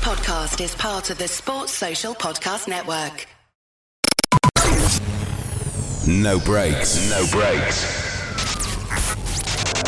podcast is part of the Sports Social Podcast Network. No breaks. No breaks.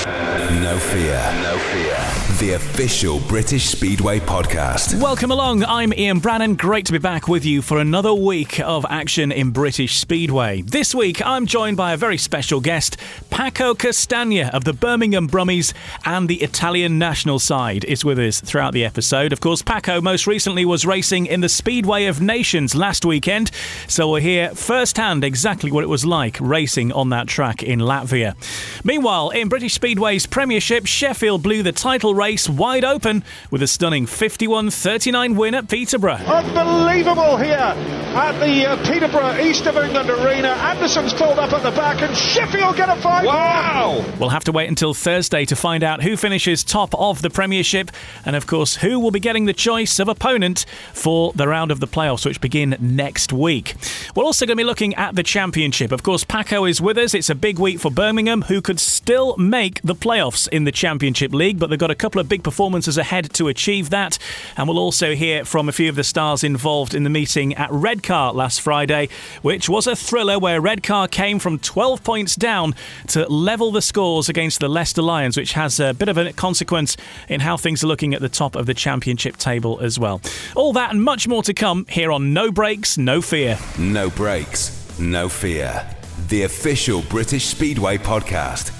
No fear. No fear. The official British Speedway podcast. Welcome along. I'm Ian Brannan. Great to be back with you for another week of action in British Speedway. This week, I'm joined by a very special guest. Paco Castagna of the Birmingham Brummies and the Italian national side is with us throughout the episode. Of course, Paco most recently was racing in the Speedway of Nations last weekend, so we'll hear firsthand exactly what it was like racing on that track in Latvia. Meanwhile, in British Speedway's Premiership, Sheffield blew the title race wide open with a stunning 51-39 win at Peterborough. Unbelievable here at the Peterborough, East of England Arena. Anderson's pulled up at the back and Sheffield get a 5. Wow! We'll have to wait until Thursday to find out who finishes top of the Premiership and, of course, who will be getting the choice of opponent for the round of the playoffs, which begin next week. We're also going to be looking at the Championship. Of course, Paco is with us. It's a big week for Birmingham, who could still make the playoffs in the Championship League, but they've got a couple of big performances ahead to achieve that. And we'll also hear from a few of the stars involved in the meeting at Redcar last Friday, which was a thriller where Redcar came from 12 points down to level the scores against the Leicester Lions, which has a bit of a consequence in how things are looking at the top of the Championship table as well. All that and much more to come here on No Breaks, No Fear. No breaks, no fear. The official British Speedway podcast.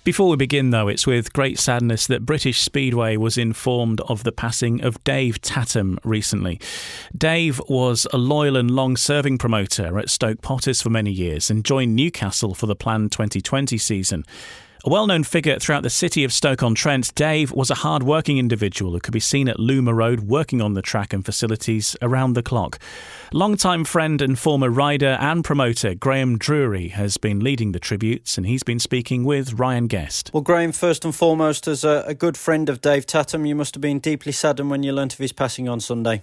Before we begin, though, it's with great sadness that British Speedway was informed of the passing of Dave Tatum recently. Dave was a loyal and long-serving promoter at Stoke Potters for many years and joined Newcastle for the planned 2020 season. A well-known figure throughout the city of Stoke-on-Trent, Dave was a hard-working individual who could be seen at Luma Road working on the track and facilities around the clock. Long-time friend and former rider and promoter Graham Drury has been leading the tributes, and he's been speaking with Ryan Guest. Well, Graham, first and foremost, as a good friend of Dave Tatum, you must have been deeply saddened when you learnt of his passing on Sunday.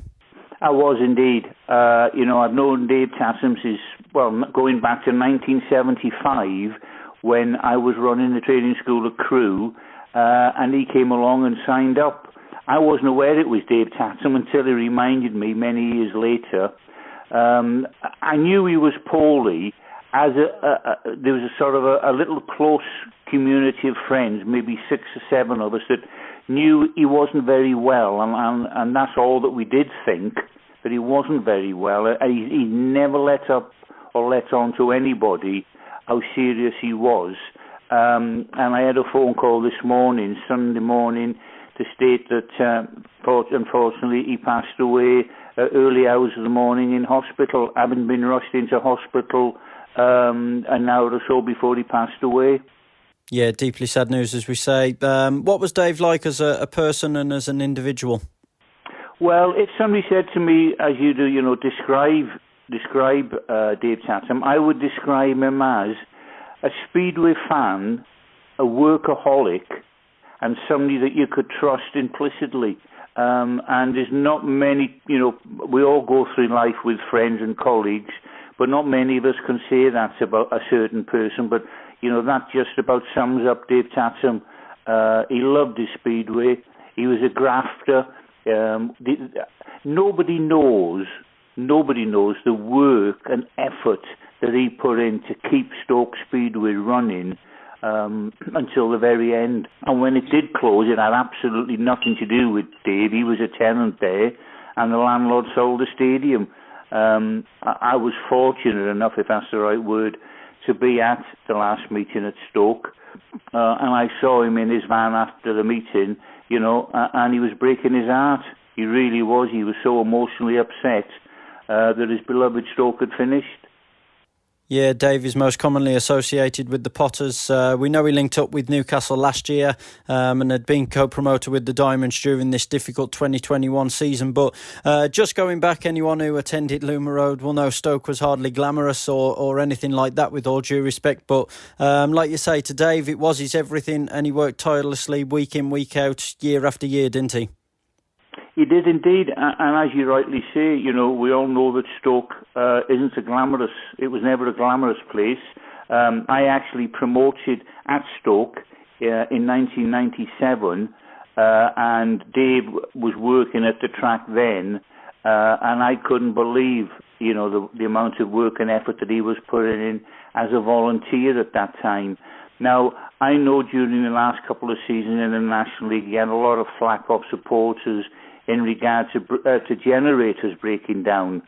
I was indeed. I've known Dave Tatum since, going back to 1975, when I was running the training school at Crewe, and he came along and signed up. I wasn't aware it was Dave Tatum until he reminded me many years later. I knew he was poorly, as there was a sort of a little close community of friends, maybe 6 or 7 of us, that knew he wasn't very well, and that's all that we did think, that he wasn't very well. He never let up or let on to anybody how serious he was. And I had a phone call this morning, Sunday morning, to state that unfortunately he passed away early hours of the morning in hospital, having been rushed into hospital an hour or so before he passed away. Yeah, deeply sad news, as we say. What was Dave like as a person and as an individual? Well, if somebody said to me, as you do, describe Dave Tatum, I would describe him as a Speedway fan, a workaholic, and somebody that you could trust implicitly. And there's not many, we all go through life with friends and colleagues, but not many of us can say that about a certain person. But, that just about sums up Dave Tatum. He loved his Speedway. He was a grafter. Nobody knows the work and effort that he put in to keep Stoke Speedway running until the very end. And when it did close, it had absolutely nothing to do with Dave. He was a tenant there, and the landlord sold the stadium. I was fortunate enough, if that's the right word, to be at the last meeting at Stoke, and I saw him in his van after the meeting, and he was breaking his heart. He really was. He was so emotionally upset that his beloved Stoke had finished. Yeah, Dave is most commonly associated with the Potters. We know he linked up with Newcastle last year and had been co-promoter with the Diamonds during this difficult 2021 season. But just going back, anyone who attended Luma Road will know Stoke was hardly glamorous or anything like that, with all due respect. But like you say, to Dave, it was his everything, and he worked tirelessly week in, week out, year after year, didn't he? He did indeed, and as you rightly say, we all know that Stoke isn't it was never a glamorous place. I actually promoted at Stoke in 1997 and Dave was working at the track then, and I couldn't believe, the amount of work and effort that he was putting in as a volunteer at that time. Now, I know during the last couple of seasons in the National League, he had a lot of flack off supporters in regard to generators breaking down.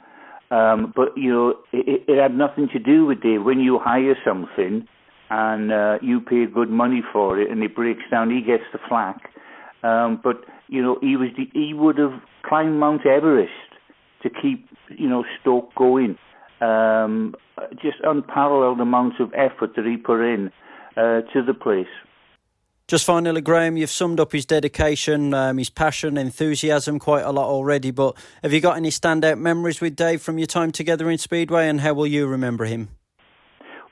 But, it had nothing to do with Dave. When you hire something and you pay good money for it and it breaks down, he gets the flack. But, he would have climbed Mount Everest to keep, Stoke going. Just unparalleled amounts of effort that he put in to the place. Just finally, Graham, you've summed up his dedication, his passion, enthusiasm quite a lot already, but have you got any standout memories with Dave from your time together in Speedway, and how will you remember him?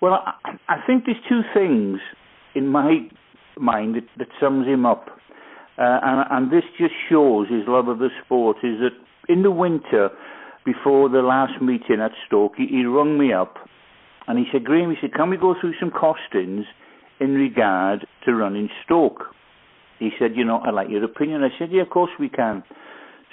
Well, I think there's two things in my mind that sums him up, and this just shows his love of the sport, is that in the winter, before the last meeting at Stoke, he rung me up, and he said, Graham, can we go through some costings in regard to running Stoke? He said, I'd like your opinion. I said, yeah, of course we can.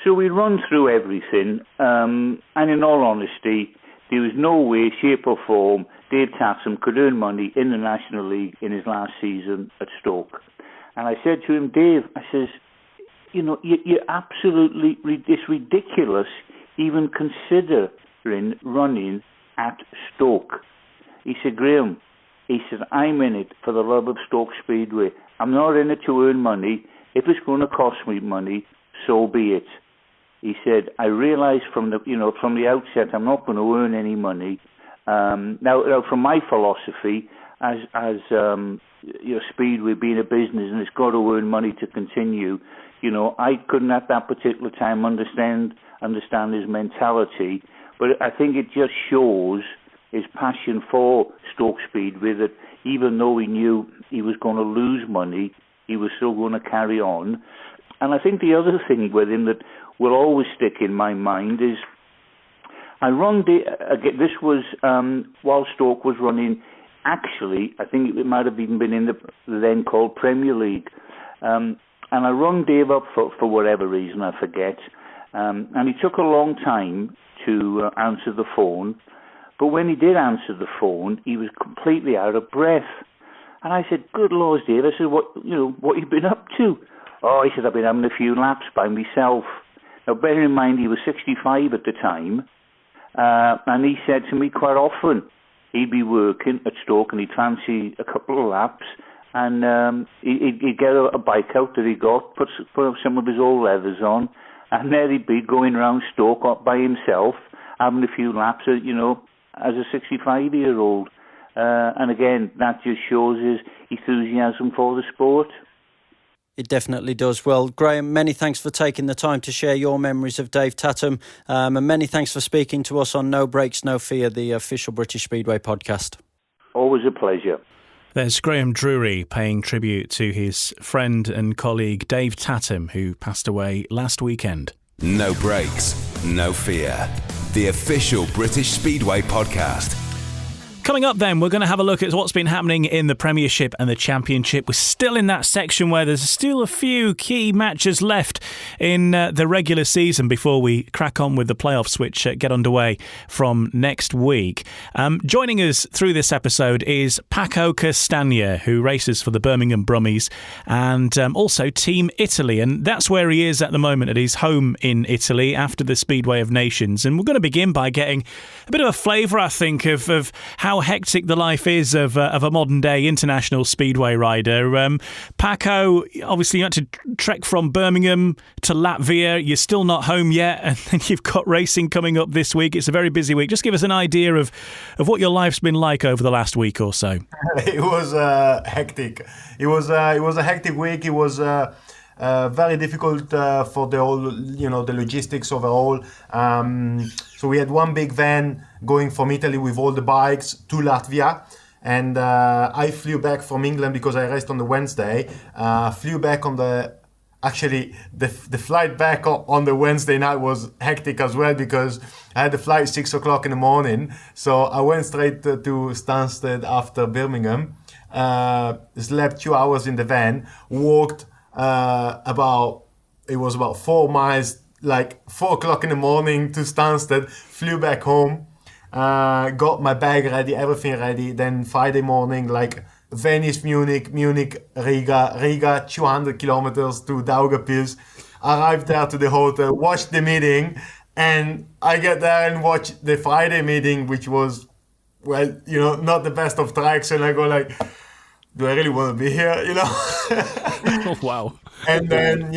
So we run through everything, and in all honesty, there was no way, shape or form Dave Tatum could earn money in the National League in his last season at Stoke. And I said to him, Dave, I says, you're absolutely, it's ridiculous even considering running at Stoke. He said, Graham, he said, I'm in it for the love of Stoke Speedway. I'm not in it to earn money. If it's going to cost me money, so be it. He said, I realised from the outset, I'm not going to earn any money. Now, from my philosophy, as Speedway being a business and it's got to earn money to continue, I couldn't at that particular time understand his mentality. But I think it just shows his passion for Stoke Speedway, that even though he knew he was going to lose money, he was still going to carry on. And I think the other thing with him that will always stick in my mind is, I run this was while Stoke was running, actually, I think it might have even been in the then called Premier League. And I rung Dave up for whatever reason, I forget. And he took a long time to answer the phone. But when he did answer the phone, he was completely out of breath. And I said, good Lord, Dave, I said, what you been up to? Oh, he said, I've been having a few laps by myself. Now, bear in mind, he was 65 at the time. And he said to me quite often, he'd be working at Stoke and he'd fancy a couple of laps. And he'd get a bike out that he got, put some of his old leathers on, and there he'd be going around Stoke by himself, having a few laps, as a 65-year-old. And again, that just shows his enthusiasm for the sport. It definitely does. Well, Graham, many thanks for taking the time to share your memories of Dave Tatum, and many thanks for speaking to us on No Breaks, No Fear, the official British Speedway podcast. Always a pleasure. There's Graham Drury paying tribute to his friend and colleague Dave Tatum, who passed away last weekend. No Breaks, No Fear, the official British Speedway podcast. Coming up then, we're going to have a look at what's been happening in the Premiership and the Championship. We're still in that section where there's still a few key matches left in the regular season before we crack on with the playoffs, which get underway from next week. Joining us through this episode is Paco Castagna, who races for the Birmingham Brummies and also Team Italy. And that's where he is at the moment, at his home in Italy after the Speedway of Nations. And we're going to begin by getting a bit of a flavour, I think, of how hectic the life is of a modern day international speedway rider. Paco, obviously you had to trek from Birmingham to Latvia. You're still not home yet, and then you've got racing coming up this week. It's a very busy week. Just give us an idea of what your life's been like over the last week or so. It was hectic. It was a hectic week. It was very difficult for the whole, the logistics overall. So we had one big van going from Italy with all the bikes to Latvia. And I flew back from England because I raced on the Wednesday. Flew back on the flight back on the Wednesday night was hectic as well because I had the flight at 6 o'clock in the morning. So I went straight to Stansted after Birmingham. Slept 2 hours in the van, walked it was about 4 miles, like 4 o'clock in the morning to Stansted, flew back home, got my bag ready, everything ready. Then Friday morning, like Venice, Munich, Riga, 200 kilometers to Daugavpils. Arrived there to the hotel, watched the meeting, and I get there and watch the Friday meeting, which was, well, not the best of tracks. And I go like, do I really want to be here? Oh, wow. And then,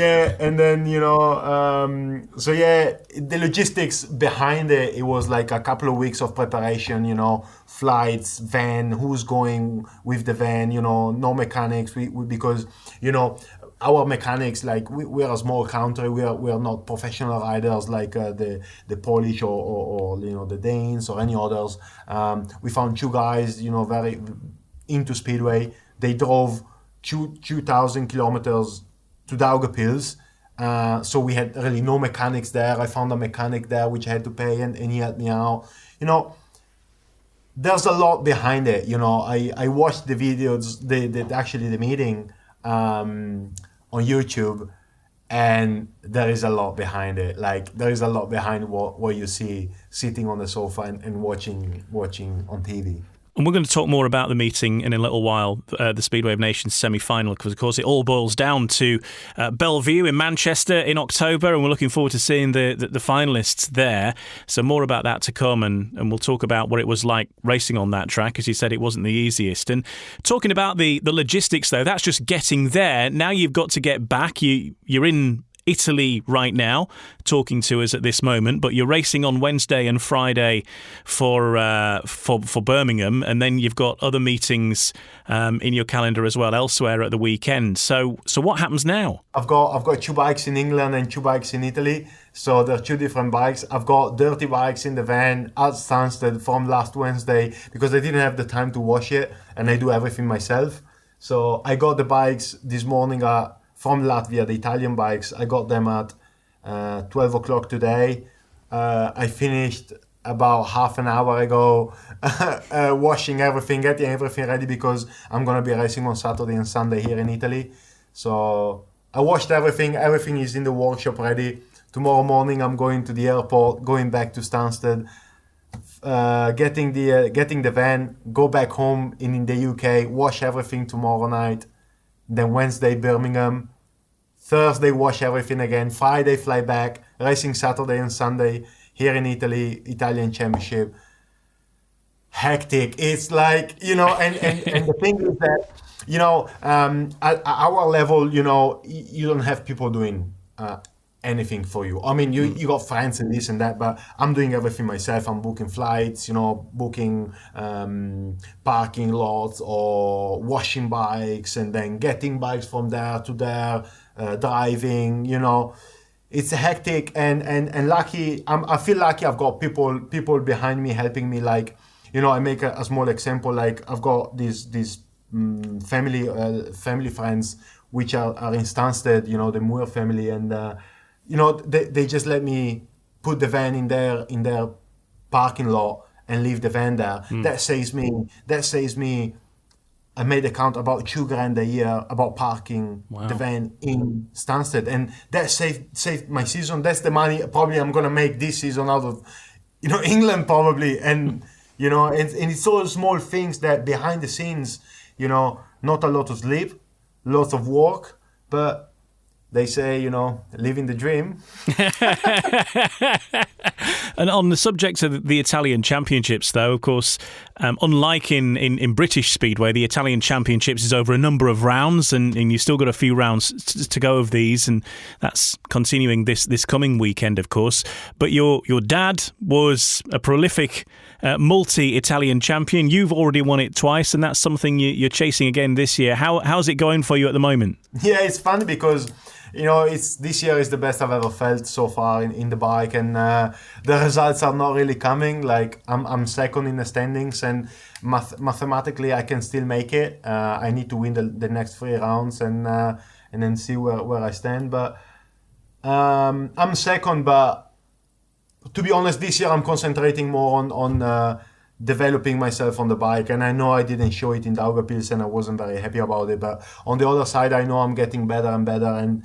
the logistics behind it was like a couple of weeks of preparation, flights, van, who's going with the van, no mechanics, because, our mechanics, like we are a small country, we are not professional riders like the Polish or the Danes or any others. We found 2 guys, very into Speedway. They drove 2,000 kilometers to Daugavpils. So we had really no mechanics there. I found a mechanic there which I had to pay, and he helped me out. There's a lot behind it. I watched the videos, the meeting on YouTube, and there is a lot behind it. Like, there is a lot behind what you see sitting on the sofa and watching on TV. And we're going to talk more about the meeting in a little while, the Speedway of Nations semi-final, because, of course, it all boils down to Bellevue in Manchester in October, and we're looking forward to seeing the finalists there. So more about that to come, and we'll talk about what it was like racing on that track. As you said, it wasn't the easiest. And talking about the logistics, though, that's just getting there. Now you've got to get back. You're in Italy right now, talking to us at this moment, but you're racing on Wednesday and Friday for Birmingham, and then you've got other meetings in your calendar as well elsewhere at the weekend. So what happens now? I've got 2 bikes in England and 2 bikes in Italy, so they're 2 different bikes. I've got dirty bikes in the van at Stansted from last Wednesday because I didn't have the time to wash it, and I do everything myself. So I got the bikes this morning from Latvia, the Italian bikes. I got them at 12 o'clock today. I finished about half an hour ago washing everything, getting everything ready because I'm going to be racing on Saturday and Sunday here in Italy. So I washed everything. Everything is in the workshop ready. Tomorrow morning I'm going to the airport, going back to Stansted, getting the van, go back home in the UK, wash everything tomorrow night. Then Wednesday, Birmingham. Thursday, wash everything again. Friday, fly back. Racing Saturday and Sunday here in Italy, Italian Championship. Hectic. It's like, and the thing is that, at our level, you don't have people doing anything for you. I mean, you got friends and this and that, but I'm doing everything myself. I'm booking flights, booking parking lots or washing bikes and then getting bikes from there to there, driving, It's hectic and lucky. I feel lucky I've got people behind me helping me. Like, I make a small example. Like, I've got these family friends which are in Stansted, the Moore family, and they just let me put the van in their parking lot and leave the van there. That saves me. I made a count about $2,000 a year about parking the van in Stansted, and that saved my season. That's the money probably I'm gonna make this season out of, England probably, and and it's all small things that behind the scenes, not a lot of sleep, lots of work, but. They say, living the dream. And on the subject of the Italian Championships, though, of course, unlike in British Speedway, the Italian Championships is over a number of rounds, and you've still got a few rounds to go of these, and that's continuing this coming weekend, of course. But your dad was a prolific multi-Italian champion. You've already won it twice, and that's something you're chasing again this year. How's it going for you at the moment? Yeah, it's funny because this year is the best I've ever felt so far in the bike, and the results are not really coming. Like, I'm second in the standings, and mathematically I can still make it. I need to win the next 3 rounds and then see where I stand. But I'm second. But to be honest, this year I'm concentrating more on developing myself on the bike, and I know I didn't show it in Daugavpils and I wasn't very happy about it, but on the other side I know I'm getting better and better, and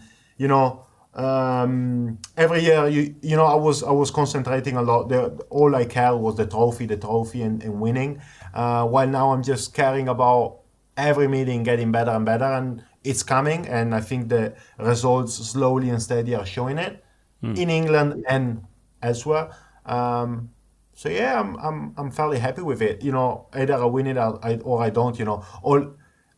every year I was concentrating a lot. All I cared was the trophy and winning, while now I'm just caring about every meeting getting better and better, and it's coming, and I think the results slowly and steady are showing it in England and elsewhere. So yeah, I'm fairly happy with it. Either I win it or I don't.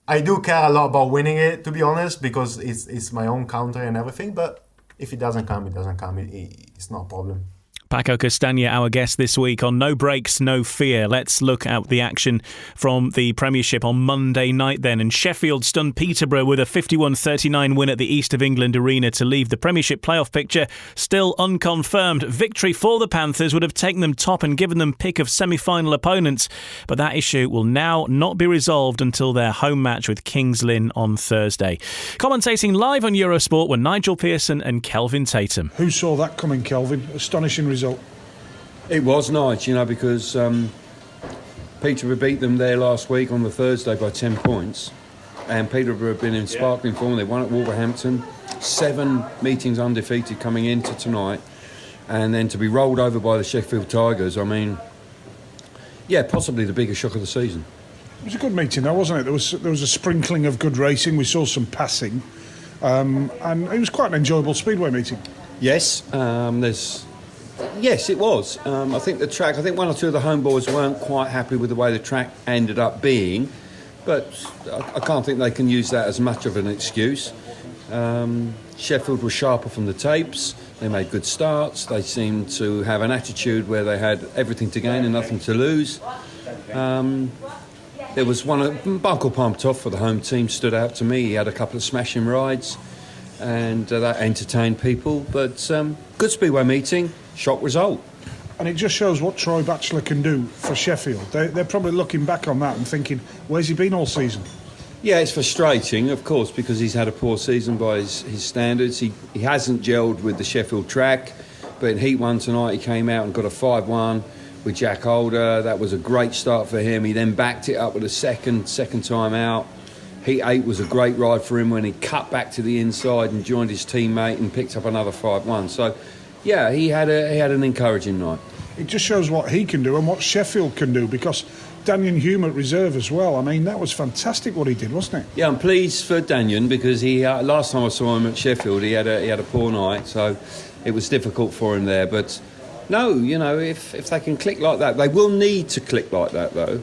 I do care a lot about winning it, to be honest, because it's my own country and everything. But if it doesn't come, it doesn't come. It's not a problem. Paco Castagna, our guest this week on No Breaks, No Fear. Let's look at the action from the Premiership on Monday night then. And Sheffield stunned Peterborough with a 51-39 win at the East of England Arena to leave the Premiership playoff picture still unconfirmed. Victory for the Panthers would have taken them top and given them pick of semi-final opponents. But that issue will now not be resolved until their home match with Kings Lynn on Thursday. Commentating live on Eurosport were Nigel Pearson and Kelvin Tatum. Who saw that coming, Kelvin? Astonishing result. It was nice, because Peterborough beat them there last week on the Thursday by 10 points, and Peterborough have been in sparkling form. They won at Wolverhampton, 7 meetings undefeated coming into tonight, and then to be rolled over by the Sheffield Tigers, possibly the biggest shock of the season. It was a good meeting though, wasn't it? There was a sprinkling of good racing. We saw some passing, and it was quite an enjoyable Speedway meeting. Yes, Yes, it was. I think the track, one or two of the homeboys weren't quite happy with the way the track ended up being, but I can't think they can use that as much of an excuse. Sheffield was sharper from the tapes. They made good starts. They seemed to have an attitude where they had everything to gain and nothing to lose. There was Buckle pumped off for the home team, stood out to me. He had a couple of smashing rides, and that entertained people. But good Speedway meeting. Shock result. And it just shows what Troy Batchelor can do for Sheffield. They're probably looking back on that and thinking, where's he been all season? Yeah, it's frustrating, of course, because he's had a poor season by his standards. He hasn't gelled with the Sheffield track, but in Heat 1 tonight he came out and got a 5-1 with Jack Holder. That was a great start for him. He then backed it up with a second time out. Heat 8 was a great ride for him when he cut back to the inside and joined his teammate and picked up another 5-1. So yeah, he had an encouraging night. It just shows what he can do and what Sheffield can do, because Danyon Hume at reserve as well. That was fantastic what he did, wasn't it? Yeah, I'm pleased for Danyon, because he last time I saw him at Sheffield, he had a poor night, so it was difficult for him there. But no, if they can click like that, they will need to click like that though.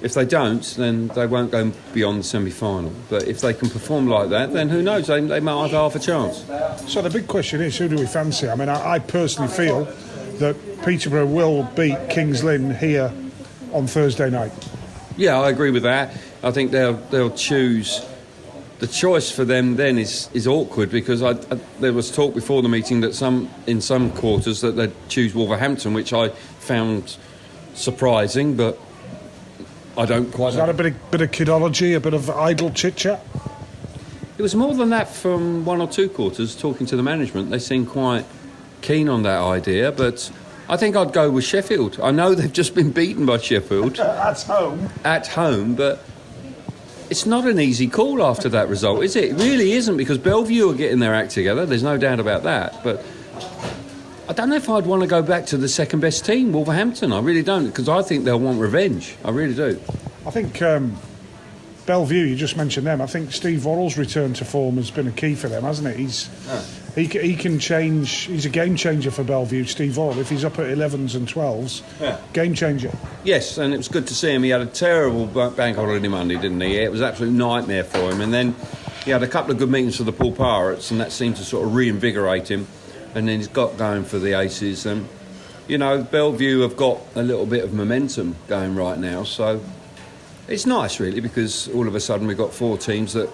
If they don't, then they won't go beyond the semi-final. But if they can perform like that, then who knows? They might have half a chance. So the big question is, who do we fancy? I personally feel that Peterborough will beat Kings Lynn here on Thursday night. Yeah, I agree with that. I think they'll choose. The choice for them then is awkward, because there was talk before the meeting that in some quarters that they'd choose Wolverhampton, which I found surprising, but I don't quite. Is that a bit of kidology, a bit of idle chit-chat? It was more than that from 1 or 2 quarters, talking to the management. They seemed quite keen on that idea, but I think I'd go with Sheffield. I know they've just been beaten by Sheffield. At home, but it's not an easy call after that result, is it? It really isn't, because Bellevue are getting their act together. There's no doubt about that, but I don't know if I'd want to go back to the second best team, Wolverhampton. I really don't, because I think they'll want revenge. I really do. I think Bellevue, you just mentioned them. I think Steve Worrell's return to form has been a key for them, hasn't it? He can change. He's a game changer for Bellevue, Steve Worrell. If he's up at 11s and 12s, game changer. Yes, and it was good to see him. He had a terrible bank holiday Monday, didn't he? It was an absolute nightmare for him. And then he had a couple of good meetings for the Poole Pirates, and that seemed to sort of reinvigorate him. And then he's got going for the Aces. And, Bellevue have got a little bit of momentum going right now. So it's nice, really, because all of a sudden we've got 4 teams that,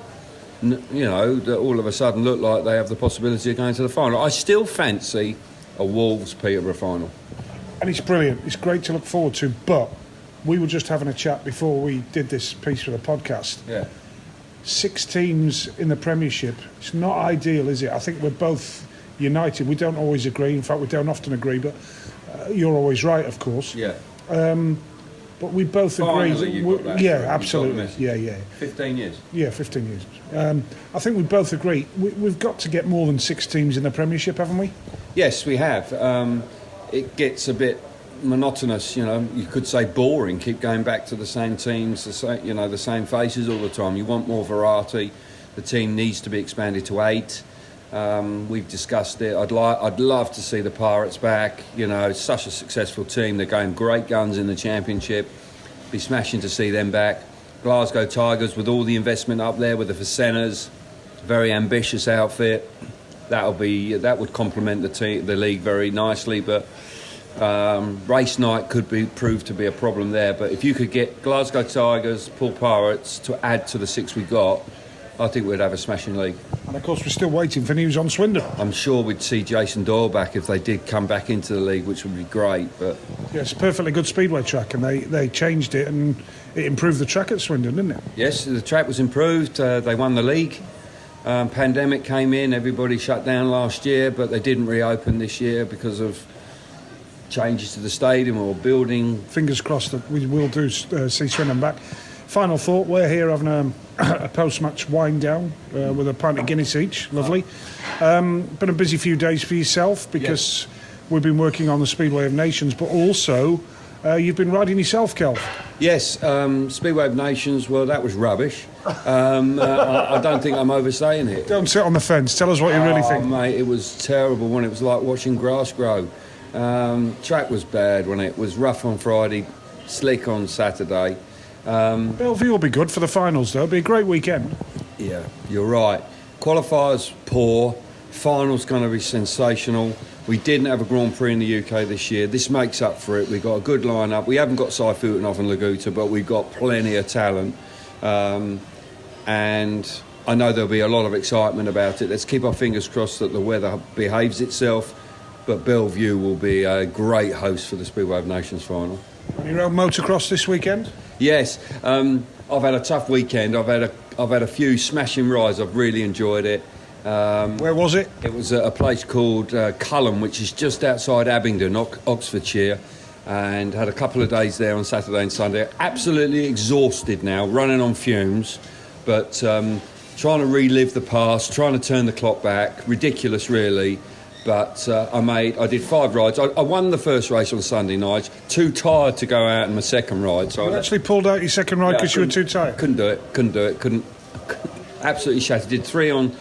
that all of a sudden look like they have the possibility of going to the final. I still fancy a Wolves-Peterborough final. And it's brilliant. It's great to look forward to. But we were just having a chat before we did this piece for the podcast. Yeah. 6 teams in the Premiership. It's not ideal, is it? I think we're both united. We don't always agree. In fact, we don't often agree, but you're always right, of course. Yeah. But we both Finally, agree. you got that. Yeah, Sorry, absolutely. you got Yeah. 15 years. Yeah, 15 years. I think we both agree. We've got to get more than 6 teams in the Premiership, haven't we? Yes, we have. It gets a bit monotonous, you could say boring. Keep going back to the same teams, the same faces all the time. You want more variety. The team needs to be expanded to 8. We've discussed it. I'd love to see the Pirates back. It's such a successful team. They're going great guns in the Championship. Be smashing to see them back. Glasgow Tigers, with all the investment up there with the Facenas, very ambitious outfit. That would complement the league very nicely. But race night could prove to be a problem there. But if you could get Glasgow Tigers, Poole Pirates to add to the 6 we got, I think we'd have a smashing league. And of course, we're still waiting for news on Swindon. I'm sure we'd see Jason Doyle back if they did come back into the league, which would be great. But yeah, it's a perfectly good speedway track, and they changed it, and it improved the track at Swindon, didn't it? Yes, the track was improved. They won the league. Pandemic came in, everybody shut down last year, but they didn't reopen this year because of changes to the stadium or building. Fingers crossed that we will see Swindon back. Final thought, we're here having a post-match wind down with a pint of Guinness each. Lovely. Been a busy few days for yourself because we've been working on the Speedway of Nations, but also you've been riding yourself, Kelv. Yes, Speedway of Nations, well, that was rubbish. I don't think I'm overstating it. Don't sit on the fence. Tell us what you really think. Mate, it was terrible when it was like watching grass grow. Track was bad when it was rough on Friday, slick on Saturday. Bellevue will be good for the finals, though. It'll be a great weekend. Yeah, you're right. Qualifiers poor. Finals going to be sensational. We didn't have a Grand Prix in the UK this year. This makes up for it. We've got a good lineup. We haven't got Seifutinov and Laguta, but we've got plenty of talent. And I know there'll be a lot of excitement about it. Let's keep our fingers crossed that the weather behaves itself. But Bellevue will be a great host for the Speedway of Nations final. You rode motocross this weekend? Yes, I've had a tough weekend. I've had a few smashing rides. I've really enjoyed it. Where was it? It was at a place called Culham, which is just outside Abingdon, Oxfordshire, and had a couple of days there on Saturday and Sunday. Absolutely exhausted now, running on fumes, but trying to relive the past, trying to turn the clock back. Ridiculous, really. But I did 5 rides. I won the first race on Sunday night. Too tired to go out in my second ride. So you actually pulled out your second ride because you were too tired? Couldn't do it. Absolutely shattered. Did three on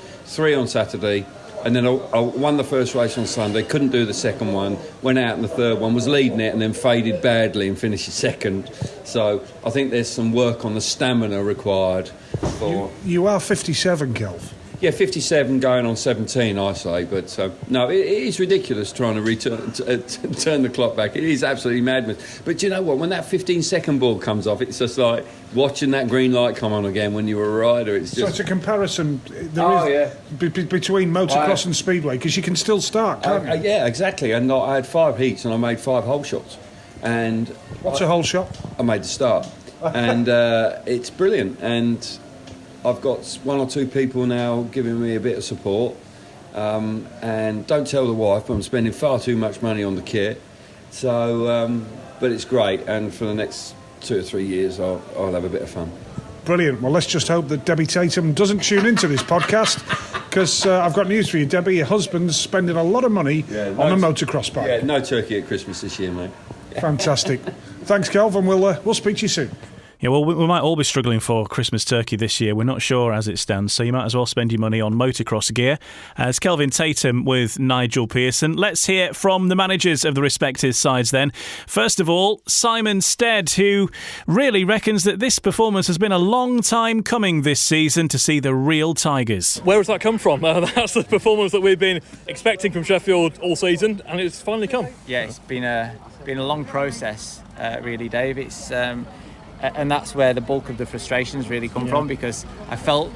Saturday. And then I won the first race on Sunday. Couldn't do the second one. Went out in the third one. Was leading it and then faded badly and finished second. So I think there's some work on the stamina required. You are 57, Kelv. Yeah, 57 going on 17, I say. But no, it is ridiculous trying to turn the clock back. It is absolutely madness. But do you know what? When that 15-second ball comes off, it's just like watching that green light come on again when you were a rider. So it's a comparison between motocross and speedway, because you can still start, can't you? Yeah, exactly. And I had 5 heats and I made 5 hole shots. And what's a hole shot? I made the start. And it's brilliant. And I've got 1 or 2 people now giving me a bit of support, and don't tell the wife, but I'm spending far too much money on the kit. So, but it's great, and for the next 2 or 3 years, I'll have a bit of fun. Brilliant. Well, let's just hope that Debbie Tatum doesn't tune into this podcast, because I've got news for you, Debbie. Your husband's spending a lot of money on a motocross bike. Yeah, no turkey at Christmas this year, mate. Fantastic. Thanks, Kelvin. We'll speak to you soon. Yeah, well, we might all be struggling for Christmas turkey this year. We're not sure as it stands, so you might as well spend your money on motocross gear. It's Kelvin Tatum with Nigel Pearson. Let's hear from the managers of the respective sides then. First of all, Simon Stead, who really reckons that this performance has been a long time coming this season to see the real Tigers. Where has that come from? That's the performance that we've been expecting from Sheffield all season, and it's finally come. Yeah, it's been a long process, really, Dave. It's and that's where the bulk of the frustrations really come from, because I felt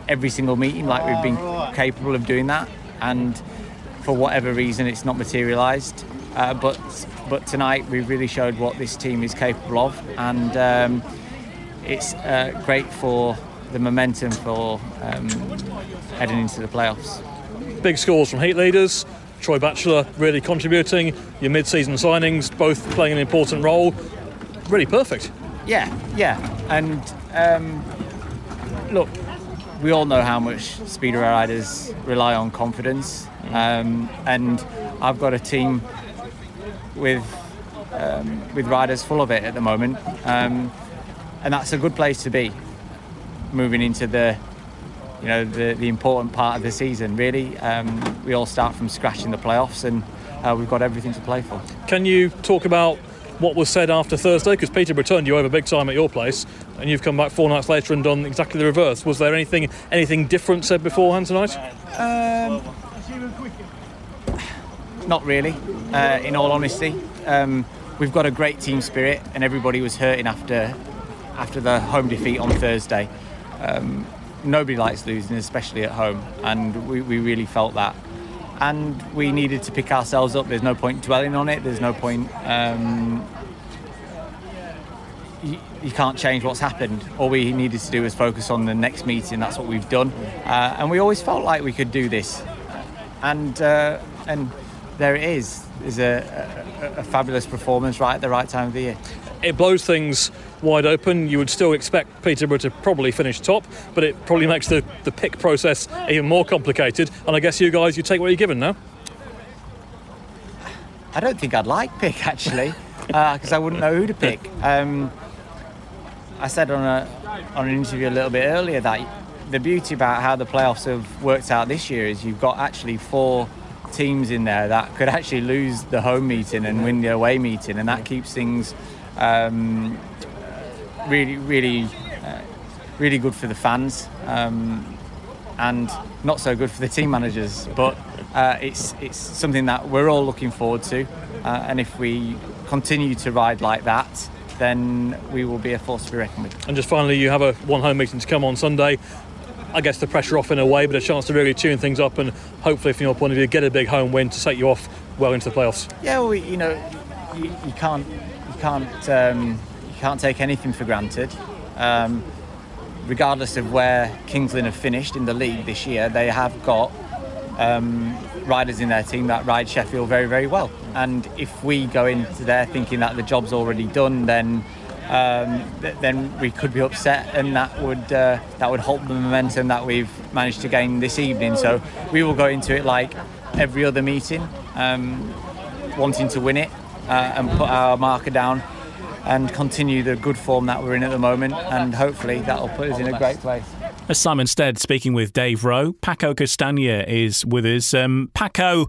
every single meeting like we've been capable of doing that, and for whatever reason it's not materialised. But tonight we really showed what this team is capable of, and it's great for the momentum for heading into the playoffs. Big scores from heat leaders. Troy Batchelor really contributing. Your mid-season signings both playing an important role. really perfect. Yeah. And look, we all know how much Speedway riders rely on confidence. And I've got a team with riders full of it at the moment. And that's a good place to be, moving into the important part of the season, really. We all start from scratch in the playoffs, and we've got everything to play for. Can you talk about what was said after Thursday? Because Peterborough turned you over big time at your place, and you've come back 4 nights later and done exactly the reverse. Was there anything different said beforehand tonight? Not really, in all honesty. We've got a great team spirit, and everybody was hurting after the home defeat on Thursday. Nobody likes losing, especially at home, and we really felt that. And we needed to pick ourselves up. There's no point dwelling on it. There's no point. You can't change what's happened. All we needed to do was focus on the next meeting. That's what we've done, and we always felt like we could do this. And there it is. It's a fabulous performance right at the right time of the year. It blows things wide open. You would still expect Peterborough to probably finish top, but it probably makes the pick process even more complicated. And I guess you guys, you take what you're given now. I don't think I'd like pick, actually, because I wouldn't know who to pick. I said on an interview a little bit earlier that the beauty about how the playoffs have worked out this year is you've got actually 4 teams in there that could actually lose the home meeting and win the away meeting, and that keeps things really good for the fans, and not so good for the team managers. But it's something that we're all looking forward to, and if we continue to ride like that, then we will be a force to be reckoned with. And just finally, you have one home meeting to come on Sunday. I guess the pressure off in a way, but a chance to really tune things up and hopefully, from your point of view, get a big home win to set you off well into the playoffs. Yeah, well, you can't take anything for granted. Regardless of where Kingsland have finished in the league this year, they have got riders in their team that ride Sheffield very, very well. And if we go into there thinking that the job's already done, then we could be upset, and that would halt the momentum that we've managed to gain this evening. So we will go into it like every other meeting, wanting to win it and put our marker down and continue the good form that we're in at the moment, and hopefully that'll put us in a great place. As Simon Stead speaking with Dave Rowe, Paco Castagna is with us. Paco,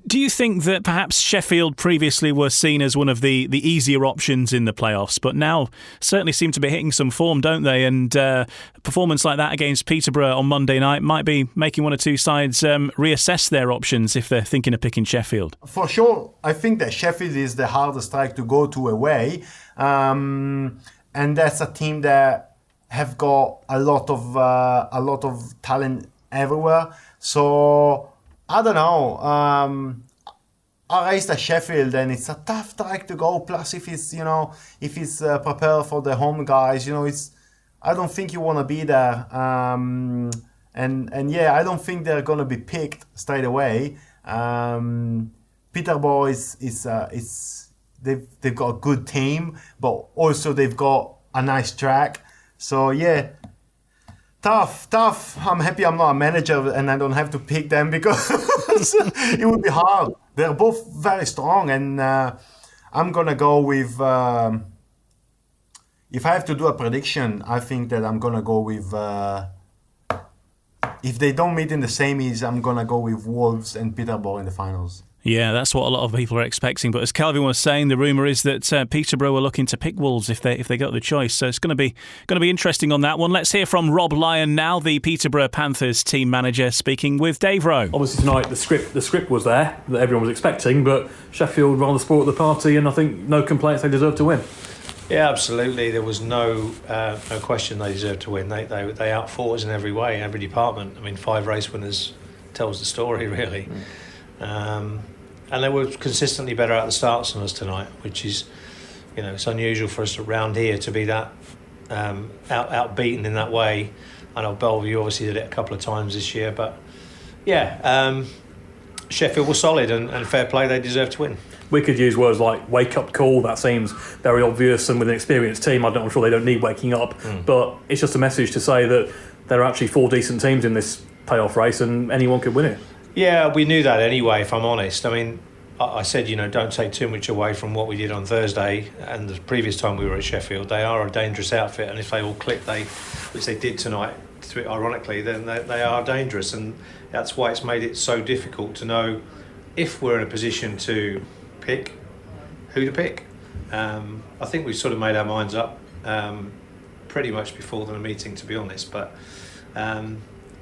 do you think that perhaps Sheffield previously were seen as one of the easier options in the playoffs, but now certainly seem to be hitting some form, don't they? And a performance like that against Peterborough on Monday night might be making one or two sides reassess their options if they're thinking of picking Sheffield. For sure, I think that Sheffield is the hardest strike to go to away, and that's a team that have got a lot of talent everywhere. So I don't know. I raced at Sheffield, and it's a tough track to go. Plus, if it's prepared for the home guys, I don't think you want to be there. And I don't think they're gonna be picked straight away. Peterborough they've got a good team, but also they've got a nice track. So yeah, tough. I'm happy I'm not a manager and I don't have to pick them, because it would be hard. They're both very strong, and I'm gonna go with. If I have to do a prediction, I think that I'm gonna go with. If they don't meet in the semis, I'm gonna go with Wolves and Peterborough in the finals. Yeah, that's what a lot of people are expecting. But as Kelvin was saying, the rumour is that Peterborough are looking to pick Wolves if they got the choice. So it's going to be interesting on that one. Let's hear from Rob Lyon now, the Peterborough Panthers team manager, speaking with Dave Rowe. Obviously tonight the script was there that everyone was expecting, but Sheffield rather spoiled the party, and I think no complaints, they deserve to win. Yeah, absolutely. There was no question they deserved to win. They outfought us in every way, in every department. I mean, 5 race winners tells the story, really. And they were consistently better at the starts than us tonight, which is, it's unusual for us around here to be that outbeaten in that way. I know Bellevue obviously did it a couple of times this year, but yeah, Sheffield were solid and fair play, they deserve to win. We could use words like wake-up call. That seems very obvious, and with an experienced team, I'm sure they don't need waking up. But it's just a message to say that there are actually 4 decent teams in this playoff race, and anyone could win it. Yeah, we knew that anyway, if I'm honest. I mean, I said, don't take too much away from what we did on Thursday and the previous time we were at Sheffield. They are a dangerous outfit, and if they all click, which they did tonight, ironically, then they are dangerous, and that's why it's made it so difficult to know if we're in a position to pick who to pick. I think we've sort of made our minds up pretty much before the meeting, to be honest. But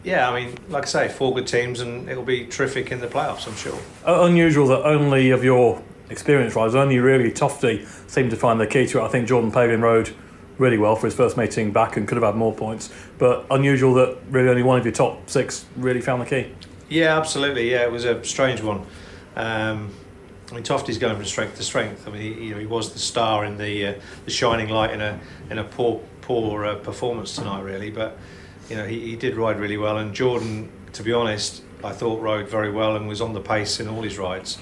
yeah, I mean, like I say, 4 good teams, and it'll be terrific in the playoffs, I'm sure. Unusual that only of your experience riders, only really Tofty seemed to find the key to it. I think Jordan Pagan rode really well for his first meeting back and could have had more points. But unusual that really only one of your top 6 really found the key. Yeah, absolutely. Yeah, it was a strange one. I mean, Tofty's going from strength to strength. I mean, he was the star in the shining light in a poor performance tonight, really. But he did ride really well. And Jordan, to be honest, I thought rode very well and was on the pace in all his rides.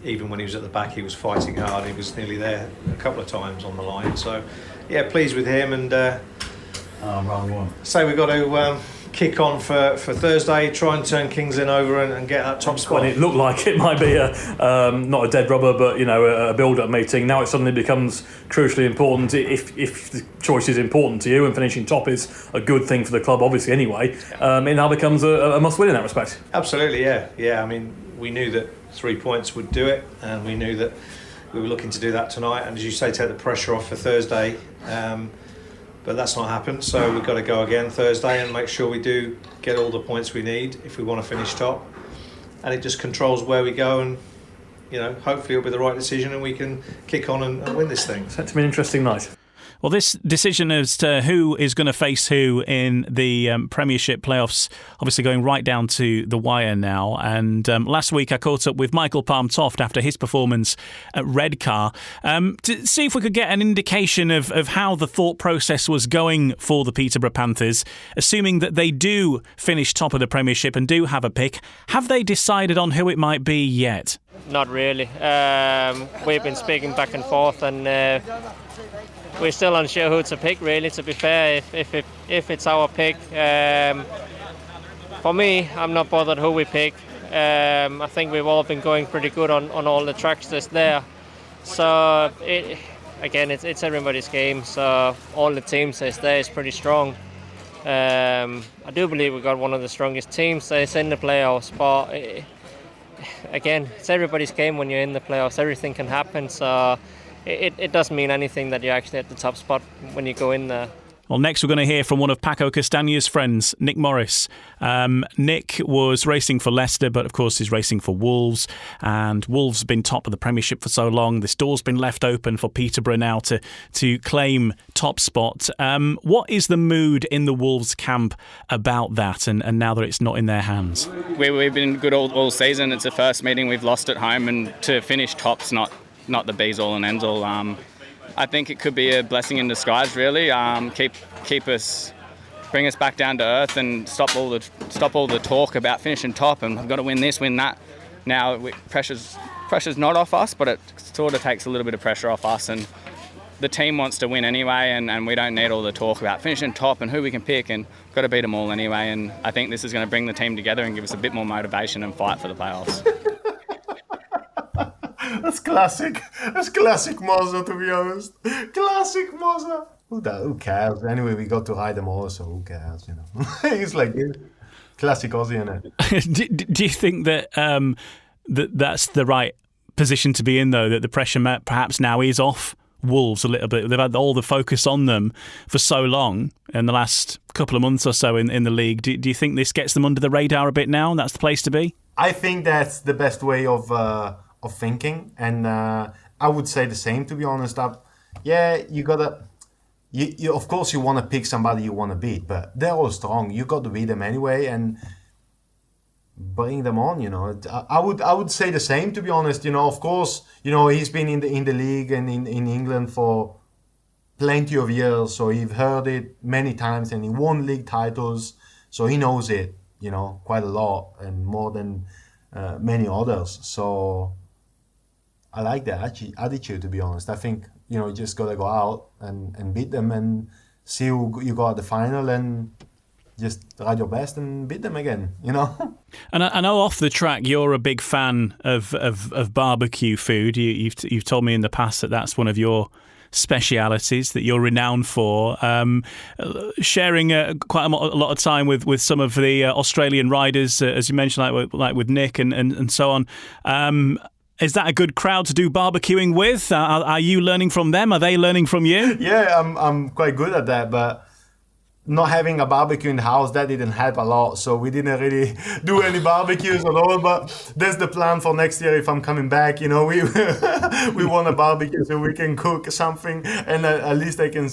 Even when he was at the back, he was fighting hard. He was nearly there a couple of times on the line. So, yeah, pleased with him. And wrong one. So we've got to kick on for Thursday, try and turn Kings Lynn over and get that top spot. Well, it looked like it might be not a dead rubber, but a build-up meeting. Now it suddenly becomes crucially important. If the choice is important to you, and finishing top is a good thing for the club, obviously anyway, it now becomes a must-win in that respect. Absolutely, yeah. I mean, we knew that 3 points would do it, and we knew that we were looking to do that tonight. And as you say, take the pressure off for Thursday. But that's not happened, so we've got to go again Thursday and make sure we do get all the points we need if we want to finish top. And it just controls where we go, and hopefully it'll be the right decision and we can kick on and win this thing. It's meant to be an interesting night. Well, this decision as to who is going to face who in the Premiership playoffs, obviously going right down to the wire now. And last week I caught up with Michael Palm-Toft after his performance at Redcar to see if we could get an indication of how the thought process was going for the Peterborough Panthers, assuming that they do finish top of the Premiership and do have a pick. Have they decided on who it might be yet? Not really. We've been speaking back and forth, and we're still unsure who to pick, really, to be fair, if it's our pick. For me, I'm not bothered who we pick. I think we've all been going pretty good on all the tracks that's there. So, it's everybody's game, so all the teams that's there is pretty strong. I do believe we've got one of the strongest teams that's in the playoffs, but it's everybody's game when you're in the playoffs. Everything can happen, so it doesn't mean anything that you're actually at the top spot when you go in there. Well, next we're going to hear from one of Paco Castagna's friends, Nick Morris. Nick was racing for Leicester, but of course he's racing for Wolves, and Wolves have been top of the Premiership for so long. This door's been left open for Peterborough now to claim top spot. What is the mood in the Wolves camp about that, and now that it's not in their hands? We've been good all season. It's the first meeting we've lost at home, and to finish top's not the be's all and ends all. I think it could be a blessing in disguise, really. Bring us back down to earth, and stop all the talk about finishing top and we've got to win this, win that. Now pressure's not off us, but it sort of takes a little bit of pressure off us, and the team wants to win anyway, and we don't need all the talk about finishing top and who we can pick, and we've got to beat them all anyway. And I think this is going to bring the team together and give us a bit more motivation and fight for the playoffs. That's classic. That's classic Moza, to be honest. Classic Moza. Who cares? Anyway, we got to hide them all, so who cares, It's like classic Aussie, innit? Do you think that that's the right position to be in, though, that the pressure perhaps now is off Wolves a little bit? They've had all the focus on them for so long in the last couple of months or so in the league. Do you think this gets them under the radar a bit now, and that's the place to be? I think that's the best way of thinking, and I would say the same, to be honest. You gotta. You of course you want to pick somebody you want to beat, but they're all strong. You got to beat them anyway, and bring them on. I would say the same, to be honest. Of course, he's been in the league and in England for plenty of years, so he's heard it many times, and he won league titles, so he knows it. Quite a lot, and more than many others. So I like that attitude, to be honest. I think, you just got to go out and beat them and see who you got at the final and just ride your best and beat them again, And I know off the track you're a big fan of barbecue food. You've told me in the past that that's one of your specialities that you're renowned for. Sharing quite a lot of time with some of the Australian riders, as you mentioned, like with Nick and so on. Is that a good crowd to do barbecuing with? Are you learning from them? Are they learning from you? Yeah, I'm quite good at that, but not having a barbecue in the house, that didn't help a lot. So we didn't really do any barbecues at all. But that's the plan for next year. If I'm coming back, we want a barbecue so we can cook something, and at least I can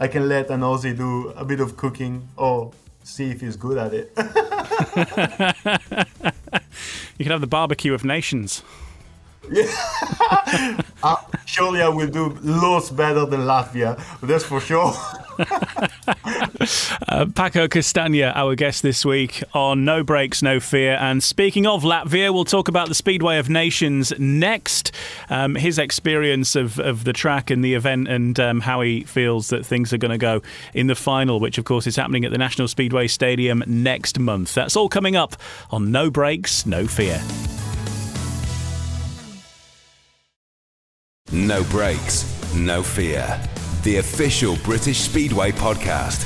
let an Aussie do a bit of cooking or see if he's good at it. You can have the Barbecue of Nations. Yeah. Surely I will do lots better than Latvia, that's for sure. Paco Castagna, our guest this week on No Breaks, No Fear. And speaking of Latvia, we'll talk about the Speedway of Nations next. His experience of the track and the event, and how he feels that things are going to go in the final, which of course is happening at the National Speedway Stadium next month. That's all coming up on No Breaks, No Fear. No Breaks, No Fear. The official British Speedway podcast.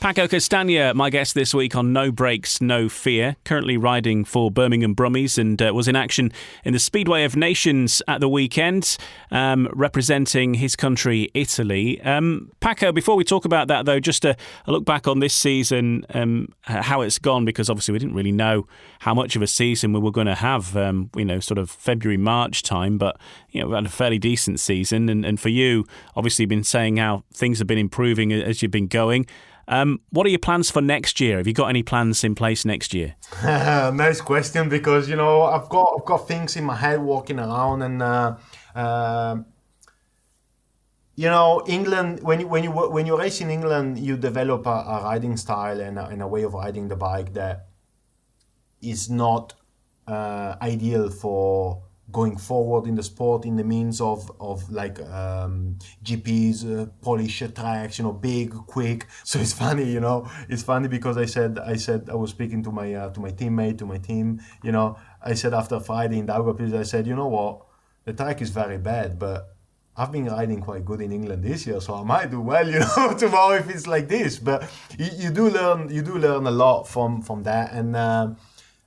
Paco Castagna, my guest this week on No Breaks, No Fear, currently riding for Birmingham Brummies, and was in action in the Speedway of Nations at the weekend, representing his country, Italy. Paco, before we talk about that, though, just a look back on this season, how it's gone, because obviously we didn't really know how much of a season we were going to have, sort of February, March time, but, we had a fairly decent season. And for you, obviously, you've been saying how things have been improving as you've been going. What are your plans for next year? Have you got any plans in place next year? Nice question, because I've got things in my head walking around, and England. When you race in England, you develop a riding style and a way of riding the bike that is not ideal for going forward in the sport, in the means of like GPs, polish tracks, big, quick. So it's funny, it's funny because I said I was speaking to my teammate, to my team, I said after Friday in Daugavpils, I said, you know what, the track is very bad, but I've been riding quite good in England this year, so I might do well, tomorrow if it's like this. But you do learn a lot from that, and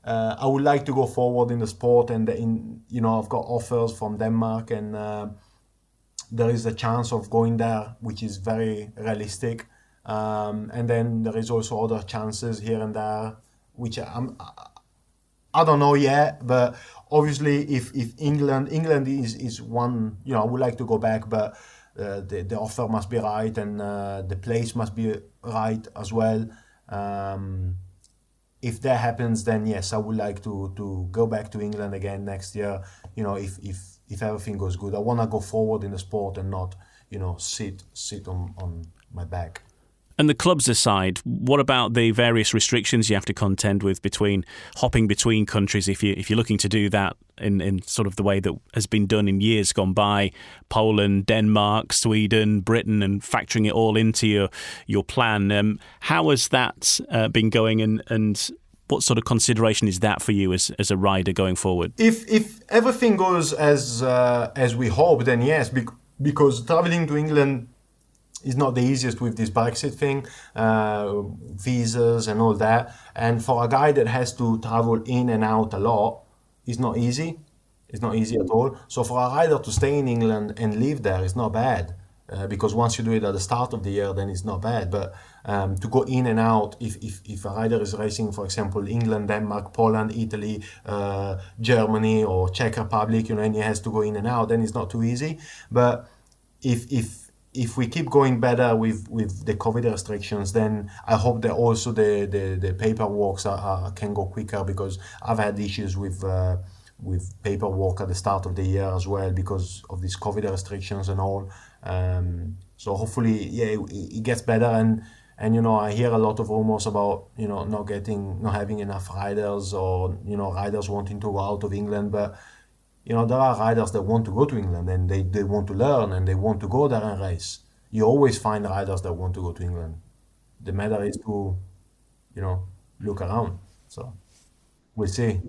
I would like to go forward in the sport, and I've got offers from Denmark, and there is a chance of going there, which is very realistic. And then there is also other chances here and there, which I don't know yet. But obviously, if England is one, I would like to go back, but the offer must be right, and the place must be right as well. If that happens, then yes, I would like to go back to England again next year. If everything goes good, I want to go forward in the sport and not, sit on my back. And the clubs aside, what about the various restrictions you have to contend with hopping between countries? If you're looking to do that in sort of the way that has been done in years gone by, Poland, Denmark, Sweden, Britain, and factoring it all into your plan, how has that been going, and what sort of consideration is that for you as a rider going forward? If everything goes as we hope, then yes, because traveling to England is not the easiest with this Brexit thing, visas and all that. And for a guy that has to travel in and out a lot, it's not easy. It's not easy at all. So for a rider to stay in England and live there is not bad, because once you do it at the start of the year, then it's not bad. But to go in and out, if a rider is racing, for example, England, Denmark, Poland, Italy, Germany, or Czech Republic, and he has to go in and out, then it's not too easy. But if we keep going better with the COVID restrictions, then I hope that also the paperwork can go quicker, because I've had issues with paperwork at the start of the year as well because of these COVID restrictions and all. So hopefully, it gets better, and And I hear a lot of rumors about not having enough riders, or riders wanting to go out of England. But there are riders that want to go to England, and they want to learn, and they want to go there and race. You always find riders that want to go to England. The matter is to look around. So we'll see.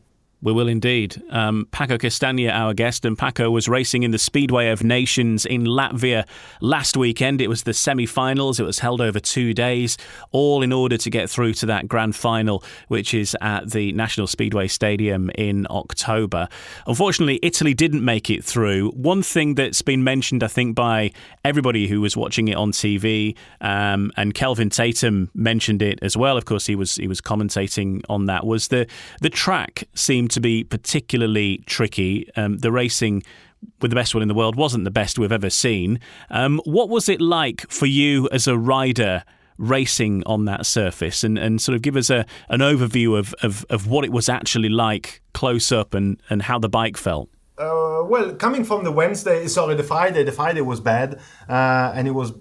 We will indeed. Paco Castagna, our guest, and Paco was racing in the Speedway of Nations in Latvia last weekend. It was the semi-finals. It was held over 2 days, all in order to get through to that grand final, which is at the National Speedway Stadium in October. Unfortunately, Italy didn't make it through. One thing that's been mentioned, I think, by everybody who was watching it on TV, and Kelvin Tatum mentioned it as well. Of course, he was commentating on that. Was the track seemed to be particularly tricky. The racing with the best one in the world wasn't the best we've ever seen. What was it like for you as a rider racing on that surface, and sort of give us an overview of what it was actually like close up and how the bike felt? Well, coming from the Friday was bad, and it was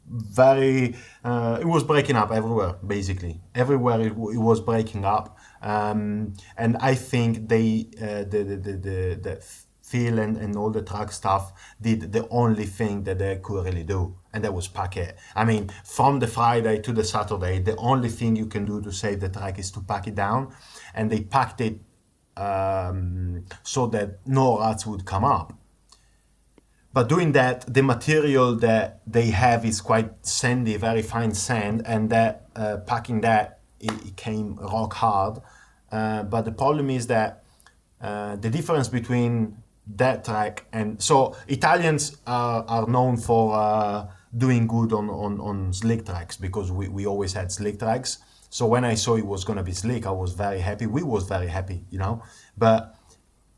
very, it was breaking up everywhere, basically. Everywhere it was breaking up. And I think the Phil and all the track staff did the only thing that they could really do, and that was pack it. I mean, from the Friday to the Saturday, the only thing you can do to save the track is to pack it down, and they packed it so that no ruts would come up. But doing that, the material that they have is quite sandy, very fine sand, and that packing that, it came rock hard. But the problem is that the difference between that track and... So Italians are known for doing good on slick tracks, because we always had slick tracks. So when I saw it was going to be slick, I was very happy. We was very happy, But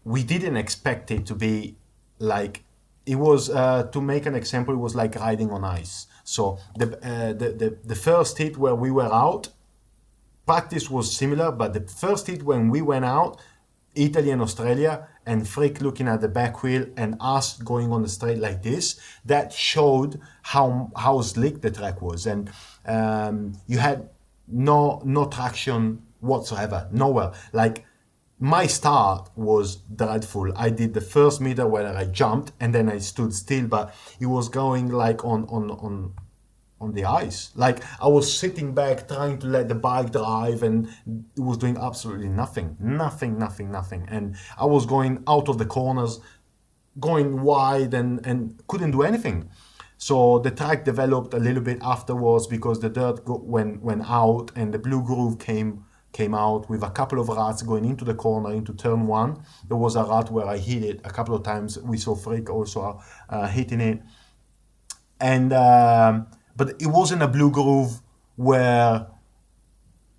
we didn't expect it to be like... It was, to make an example, it was like riding on ice. So the first hit where we were out, practice was similar, but the first hit when we went out, Italy and Australia, and Frick looking at the back wheel and us going on the straight like this, that showed how slick the track was. And you had no traction whatsoever, nowhere. Like, my start was dreadful. I did the first meter where I jumped and then I stood still, but it was going like on the ice. Like, I was sitting back trying to let the bike drive, and it was doing absolutely nothing. And I was going out of the corners, going wide, and couldn't do anything. So the track developed a little bit afterwards, because the dirt went out and the blue groove came out with a couple of ruts going into the corner, into turn one. There was a rut where I hit it a couple of times. We saw Frick also hitting it. And but it wasn't a blue groove where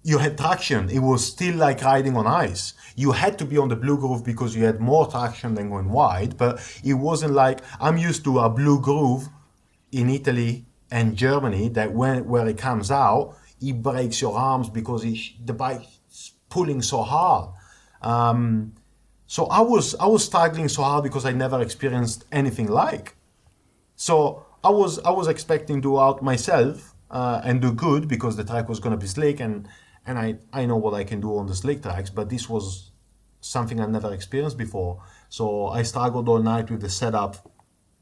you had traction. It was still like riding on ice. You had to be on the blue groove because you had more traction than going wide, but it wasn't like... I'm used to a blue groove in Italy and Germany that where it comes out, it breaks your arms because the bike's pulling so hard. So I was struggling so hard because I never experienced anything like. So I was expecting to go out myself and do good, because the track was going to be slick, and I know what I can do on the slick tracks, but this was something I never experienced before. So I struggled all night with the setup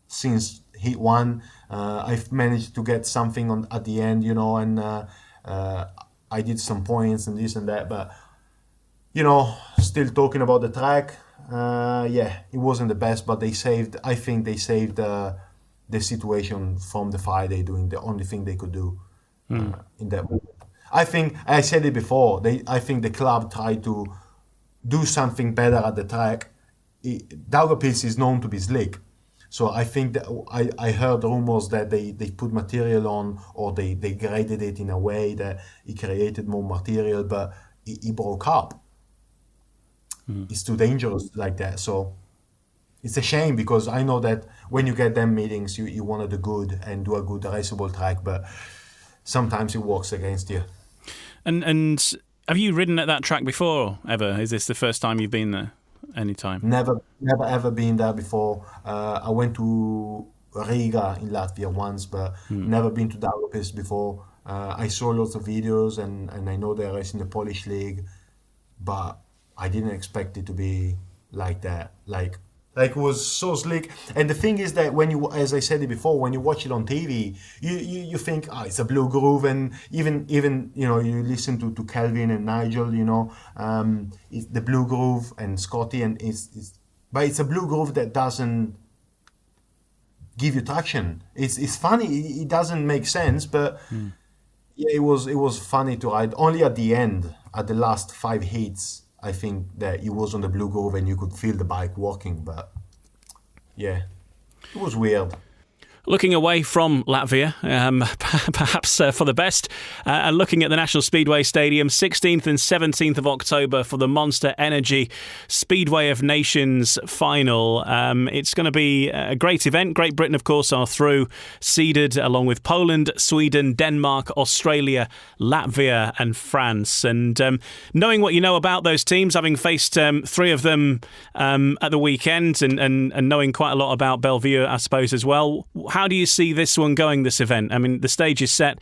since heat one. I've managed to get something at the end, and I did some points and this and that, but still talking about the track, it wasn't the best, but I think they saved the situation from the Friday, doing the only thing they could do in that moment. I think, I said it before, I think the club tried to do something better at the track. Daugavpils is known to be slick. So I think that I heard rumors that they put material on, or they graded it in a way that it created more material, but it broke up. It's too dangerous like that. So it's a shame, because I know that when you get them meetings, you want to do good and do a good raceable track, but sometimes it works against you. And have you ridden at that track before, ever? Is this the first time you've been there? Anytime? Never ever been there before. I went to Riga in Latvia once, but never been to Daugavpils before. I saw lots of videos, and I know they race in the Polish league, but I didn't expect it to be like that. Like it was so slick. And the thing is that when you, as I said it before, when you watch it on TV, you think, it's a blue groove, and even you know, you listen to Kelvin and Nigel, you know, it's the blue groove and Scotty, and but it's a blue groove that doesn't give you traction. It's funny. It doesn't make sense, but yeah, it was funny to ride. Only at the end, at the last 5 heats, I think that it was on the blue groove and you could feel the bike working. But yeah, it was weird. Looking away from Latvia, perhaps for the best, and looking at the National Speedway Stadium, 16th and 17th of October for the Monster Energy Speedway of Nations final. It's going to be a great event. Great Britain, of course, are through, seeded along with Poland, Sweden, Denmark, Australia, Latvia and France. And knowing what you know about those teams, having faced 3 of them at the weekend, and knowing quite a lot about Bellevue, I suppose, as well, how do you see this one going, this event? I mean, the stage is set.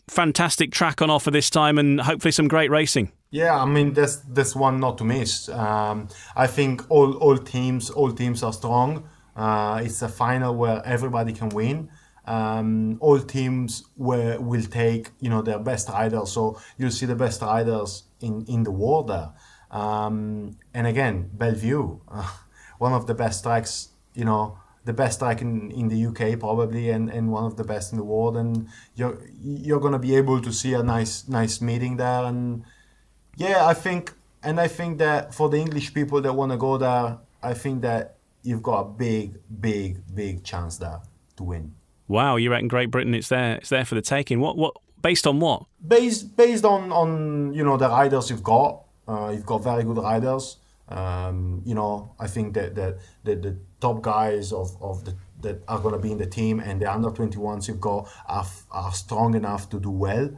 Fantastic track on offer this time, and hopefully some great racing. Yeah, I mean, that's one not to miss. I think all teams are strong. It's a final where everybody can win. All teams will take, you know, their best riders. So you'll see the best riders in the world there. And again, Bellevue, one of the best tracks, you know, the best track in the UK probably, and one of the best in the world, and you're going to be able to see a nice meeting there. And yeah, I think that for the English people that want to go there, I think that you've got a big chance there to win. Wow, you reckon Great Britain, it's there for the taking? What based on what? Based on you know, the riders you've got. You've got very good riders. You know, I think that the top guys that are going to be in the team, and the under 21s you've got are strong enough to do well.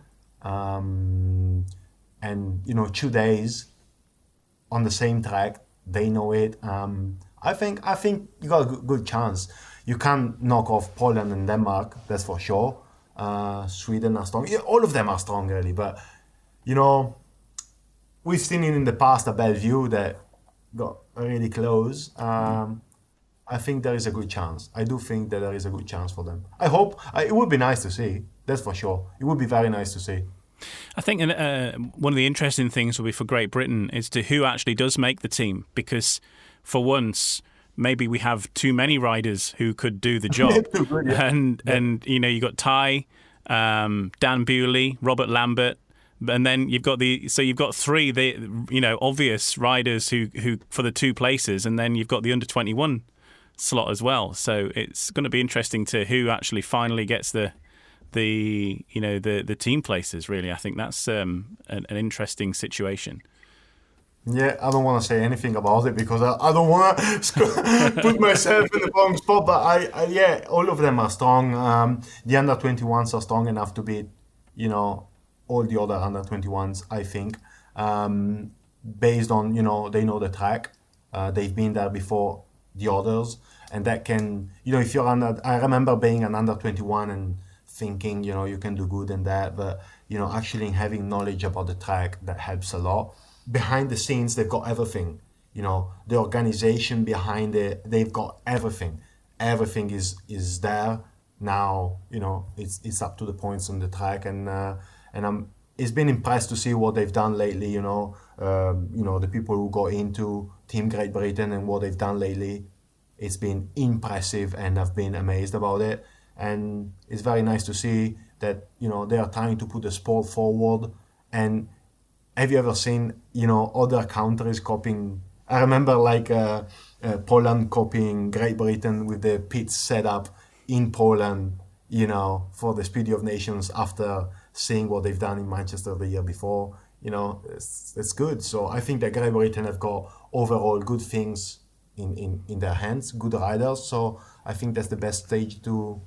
And you know, 2 days on the same track, they know it. I think you got a good chance. You can't knock off Poland and Denmark, that's for sure. Sweden are strong. Yeah, all of them are strong really, but you know, we've seen it in the past at Bellevue that got really close. I think there is a good chance. I do think that there is a good chance for them. I hope. It would be nice to see, that's for sure. It would be very nice to see. I think one of the interesting things will be for Great Britain is to who actually does make the team, because for once maybe we have too many riders who could do the job. Good, yeah. And you know, you got Ty, Dan Bewley, Robert Lambert, and then you've got 3 you know, obvious riders who for the 2 places, and then you've got the under 21 slot as well. So it's going to be interesting to who actually finally gets the team places. Really, I think that's an interesting situation. Yeah, I don't want to say anything about it because I don't want to put myself in the wrong spot. But yeah, all of them are strong. The under 21s are strong enough to beat, you know, all the other under 21s. I think, based on, you know, they know the track, they've been there before the others, and that can, you know, if you're under. I remember being an under 21 and thinking, you know, you can do good in that, but you know, actually having knowledge about the track, that helps a lot. Behind the scenes, they've got everything. You know, the organization behind it, they've got everything. Everything is there now. You know, it's up to the points on the track, and it's been impressed to see what they've done lately. You know, the people who got into Team Great Britain and what they've done lately, it's been impressive, and I've been amazed about it. And it's very nice to see that, you know, they are trying to put the sport forward. And have you ever seen, you know, other countries copying? I remember like Poland copying Great Britain with the pits set up in Poland, you know, for the Speedway of Nations after seeing what they've done in Manchester the year before. You know, it's good. So I think that Great Britain have got overall good things in their hands, good riders. So I think that's the best stage to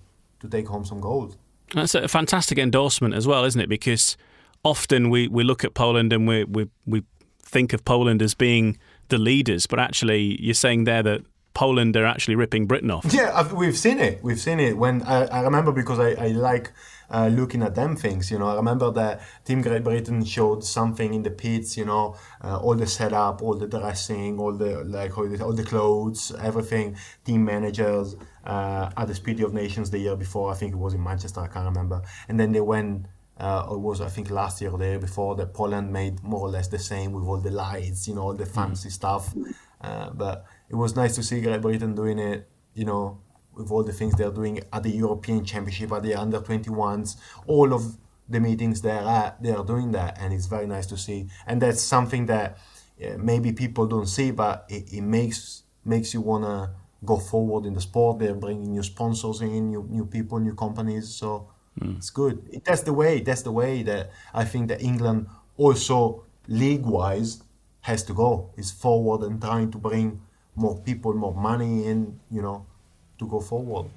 take home some gold. That's a fantastic endorsement as well, isn't it? Because often we look at Poland and we think of Poland as being the leaders, but actually you're saying there that Poland are actually ripping Britain off. Yeah, we've seen it. When I remember, because I like looking at them things. I remember that Team Great Britain showed something in the pits. All the setup, all the dressing, all the clothes, everything. Team managers at the Speedway of Nations the year before. I think it was in Manchester. I can't remember. And then they went. It was, I think, last year or the year before, that Poland made more or less the same with all the lights, all the fancy stuff. But it was nice to see Great Britain doing it, with all the things they're doing at the European Championship, at the under-21s, all of the meetings they are doing that, and it's very nice to see. And that's something that maybe people don't see, but it makes you want to go forward in the sport. They're bringing new sponsors in, new people, new companies, so... It's good. That's the way that I think that England also league-wise has to go. Is forward and trying to bring more people, more money in, to go forward.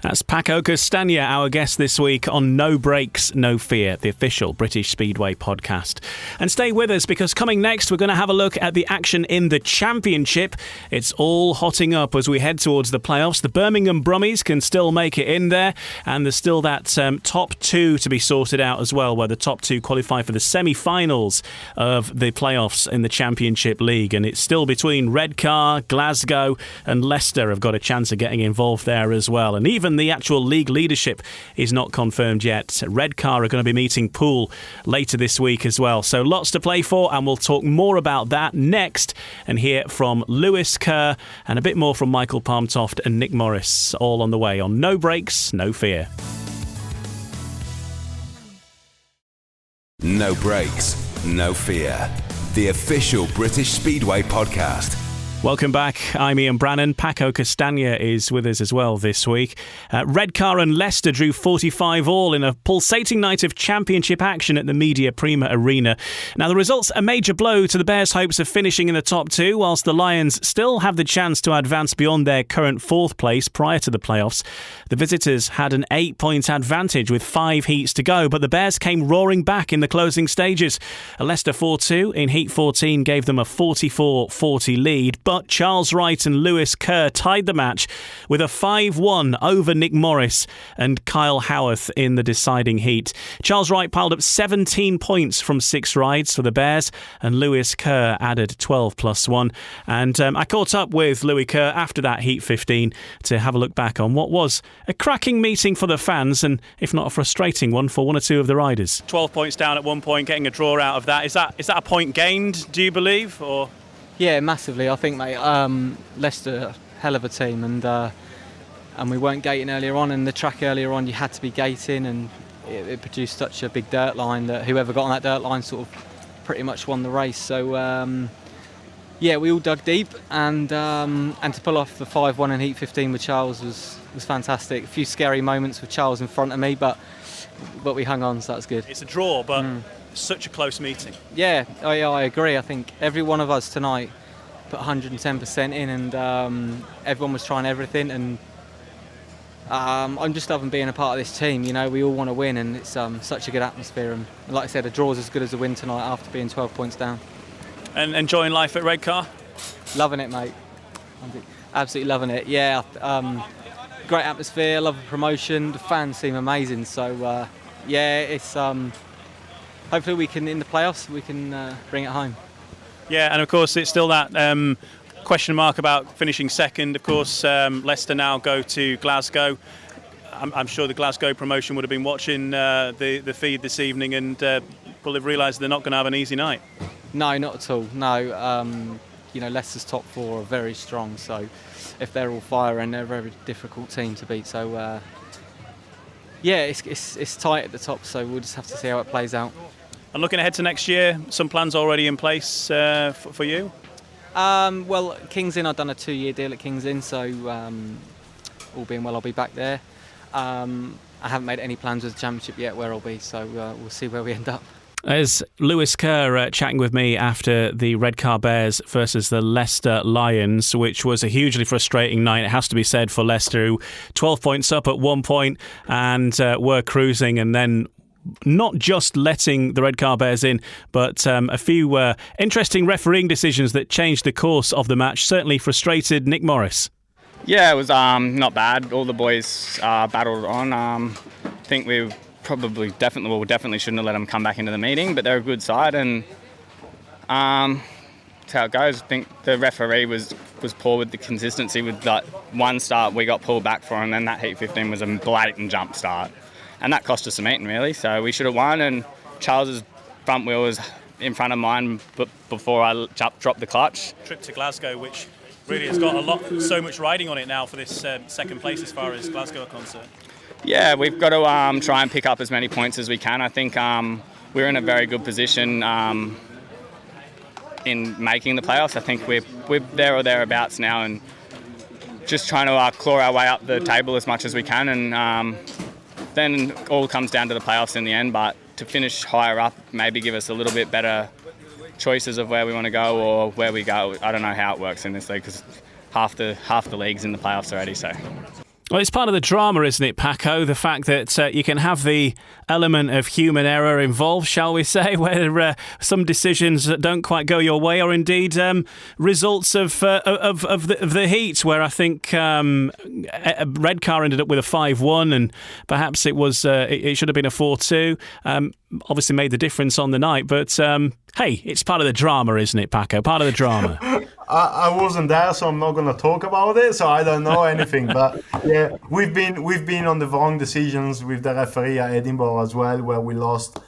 That's Paco Castagna, our guest this week on No Breaks, No Fear, the official British Speedway podcast. And stay with us, because coming next, we're going to have a look at the action in the Championship. It's all hotting up as we head towards the playoffs. The Birmingham Brummies can still make it in there, and there's still that top two to be sorted out as well, where the top two qualify for the semi-finals of the playoffs in the Championship League. And it's still between Redcar, Glasgow and Leicester have got a chance of getting involved there as well. And even the actual league leadership is not confirmed yet. Redcar are going to be meeting Poole later this week as well. So lots to play for, and we'll talk more about that next and hear from Lewis Kerr and a bit more from Michael Palmtoft and Nick Morris, all on the way on No Breaks, No Fear. No Breaks, No Fear, the official British Speedway podcast. Welcome back. I'm Ian Brannan. Paco Castagna is with us as well this week. Redcar and Leicester drew 45 all in a pulsating night of championship action at the Media Prima Arena. Now, the result's a major blow to the Bears' hopes of finishing in the top two, whilst the Lions still have the chance to advance beyond their current fourth place prior to the playoffs. The visitors had an 8-point advantage with 5 heats to go, but the Bears came roaring back in the closing stages. A Leicester 4-2 in Heat 14 gave them a 44-40 lead, but Charles Wright and Lewis Kerr tied the match with a 5-1 over Nick Morris and Kyle Howarth in the deciding heat. Charles Wright piled up 17 points from 6 rides for the Bears, and Lewis Kerr added 12 plus 1. And I caught up with Louis Kerr after that Heat 15 to have a look back on what was a cracking meeting for the fans, and if not a frustrating one for one or two of the riders. 12 points down at one point, getting a draw out of that. Is that a point gained, do you believe? Or... Yeah, massively. I think, mate, Leicester, hell of a team, and we weren't gating earlier on, and the track earlier on you had to be gating, and it produced such a big dirt line that whoever got on that dirt line sort of pretty much won the race. So yeah, we all dug deep, and to pull off the 5-1 in Heat 15 with Charles was fantastic. A few scary moments with Charles in front of me, but we hung on, so that's good. It's a draw, but such a close meeting. Yeah, I agree. I think every one of us tonight put 110% in, and everyone was trying everything, and I'm just loving being a part of this team. We all want to win, and it's such a good atmosphere, and like I said, a draw is as good as a win tonight after being 12 points down. And enjoying life at Redcar? Loving it, mate. Absolutely loving it. Yeah, great atmosphere, love the promotion, the fans seem amazing, so yeah, it's hopefully we can, in the playoffs, we can bring it home. Yeah, and of course it's still that question mark about finishing second. Of course, Leicester now go to Glasgow. I'm sure the Glasgow promotion would have been watching the feed this evening and will have realised they're not going to have an easy night. No, not at all. No, Leicester's top 4 are very strong, so if they're all fire, and they're a very difficult team to beat. So yeah, it's tight at the top, so we'll just have to see how it plays out. And looking ahead to next year, some plans already in place for you? Well, King's Inn, I've done a 2-year deal at King's Inn, so all being well, I'll be back there. I haven't made any plans with the Championship yet where I'll be, so we'll see where we end up. As Lewis Kerr chatting with me after the Redcar Bears versus the Leicester Lions, which was a hugely frustrating night, it has to be said, for Leicester, who 12 points up at one point and were cruising, and then not just letting the Redcar Bears in, but a few interesting refereeing decisions that changed the course of the match certainly frustrated Nick Morris. Yeah, it was not bad. All the boys battled on. I think we definitely shouldn't have let them come back into the meeting, but they're a good side, and that's how it goes. I think the referee was poor with the consistency with that one start we got pulled back for, and then that heat 15 was a blatant jump start, and that cost us a meeting really. So we should have won, and Charles's front wheel was in front of mine before I dropped the clutch. Trip to Glasgow, which really has got so much riding on it now for this second place as far as Glasgow are concerned. Yeah, we've got to try and pick up as many points as we can. I think we're in a very good position in making the playoffs. I think we're there or thereabouts now, and just trying to claw our way up the table as much as we can, and then all comes down to the playoffs in the end. But to finish higher up, maybe give us a little bit better choices of where we want to go or where we go. I don't know how it works in this league because half the league's in the playoffs already. So. Well, it's part of the drama, isn't it, Paco? The fact that you can have the element of human error involved, shall we say, where some decisions don't quite go your way, or indeed results of the heat, where I think Redcar ended up with a 5-1, and perhaps it should have been a 4-2. Obviously made the difference on the night, but hey, it's part of the drama, isn't it, Paco? Part of the drama. I wasn't there, so I'm not going to talk about it. So I don't know anything. But yeah, we've been on the wrong decisions with the referee at Edinburgh as well, where we lost,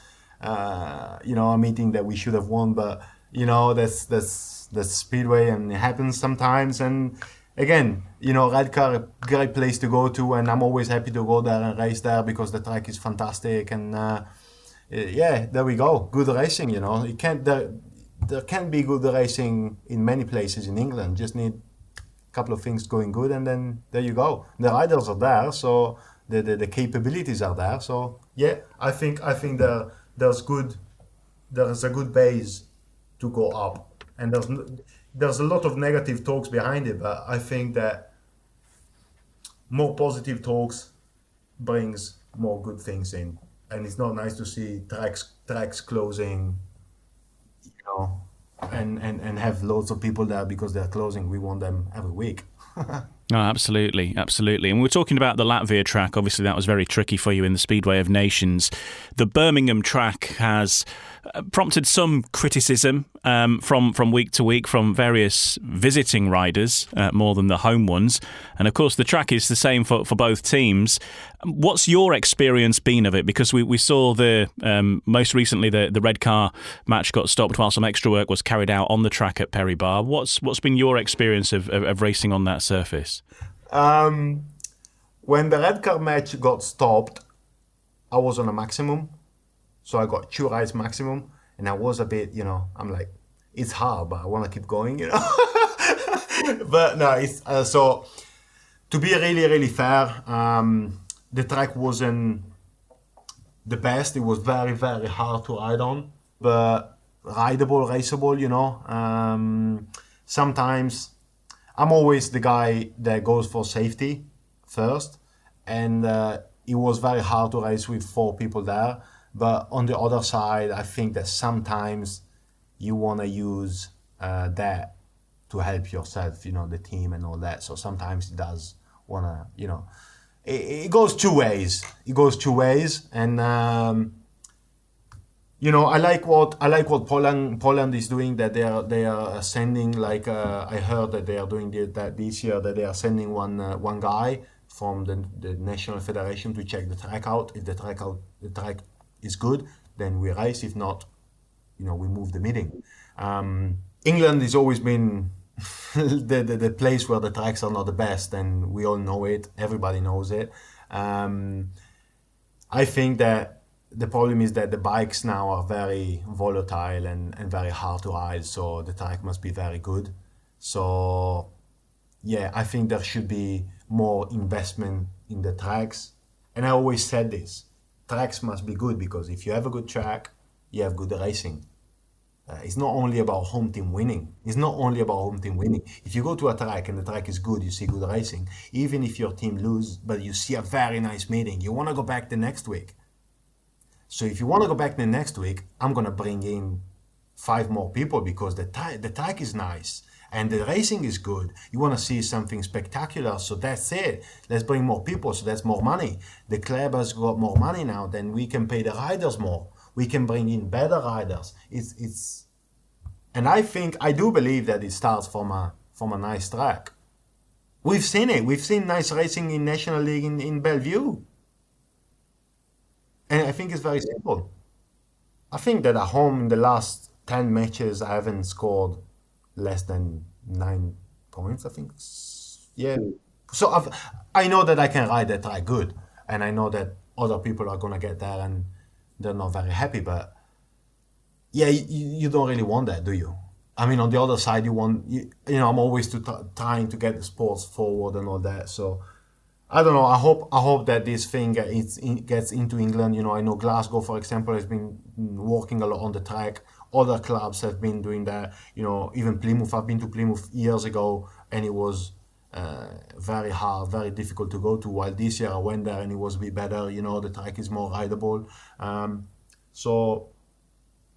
a meeting that we should have won. But that's Speedway, and it happens sometimes. And again, Redcar, great place to go to, and I'm always happy to go there and race there because the track is fantastic. And yeah, there we go. Good racing. You can't. There can be good racing in many places in England. Just need a couple of things going good, and then there you go. The riders are there, so the capabilities are there. So yeah, I think there's a good base to go up, and there's a lot of negative talks behind it, but I think that more positive talks brings more good things in, and it's not nice to see tracks closing. And have loads of people there because they're closing. We want them every week. No, absolutely. And we're talking about the Latvia track. Obviously, that was very tricky for you in the Speedway of Nations. The Birmingham track has prompted some criticism from week to week from various visiting riders, more than the home ones. And of course, the track is the same for both teams. What's your experience been of it? Because we saw most recently the Redcar match got stopped while some extra work was carried out on the track at Peterborough. What's been your experience of racing on that surface? When the Redcar match got stopped, I was on a maximum. So I got 2 rides maximum, and I was a bit, I'm like, it's hard, but I want to keep going, But no, it's so to be really, really fair, the track wasn't the best. It was very, very hard to ride on, but rideable, raceable, Sometimes I'm always the guy that goes for safety first, and it was very hard to race with 4 people there. But on the other side, I think that sometimes you want to use that to help yourself, the team and all that. So sometimes it does want to, it goes two ways. And I like what Poland is doing. That they are sending, like I heard that they are doing that this year. That they are sending one guy from the national federation to check the track out. If the track is good, then we race. If not, we move the meeting. England has always been the place where the tracks are not the best, and we all know it. Everybody knows it. I think that the problem is that the bikes now are very volatile and very hard to ride, so the track must be very good. So yeah, I think there should be more investment in the tracks. And I always said this, tracks must be good, because if you have a good track, you have good racing. It's not only about home team winning. If you go to a track and the track is good, you see good racing. Even if your team lose, but you see a very nice meeting, you want to go back the next week. So if you want to go back the next week, I'm going to bring in 5 more people because the track is nice. and the racing is good. You want to see something spectacular, so that's it. Let's bring more people, so that's more money. The club has got more money now, then we can pay the riders more. We can bring in better riders. And I do believe that it starts from a nice track. We've seen it. We've seen nice racing in National League in Bellevue. And I think it's very simple. I think that at home in the last 10 matches, I haven't scored less than 9 points, I think. Yeah. So I know that I can ride that track good. And I know that other people are going to get there and they're not very happy. But yeah, you don't really want that, do you? I mean, on the other side, I'm always trying to get the sports forward and all that. So I don't know. I hope that this thing gets into England. I know Glasgow, for example, has been working a lot on the track. Other clubs have been doing that. Even Plymouth. I've been to Plymouth years ago, and it was very hard, very difficult to go to. While this year I went there and it was a bit better. The track is more rideable. So.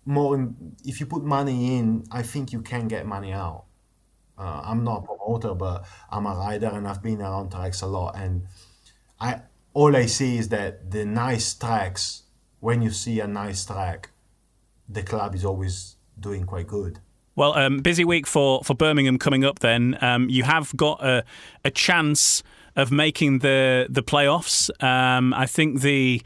If you put money in, I think you can get money out. I'm not a promoter, but I'm a rider and I've been around tracks a lot. And all I see is that the nice tracks, when you see a nice track, the club is always doing quite good. Well, busy week for Birmingham coming up then. You have got a chance of making the playoffs. I think the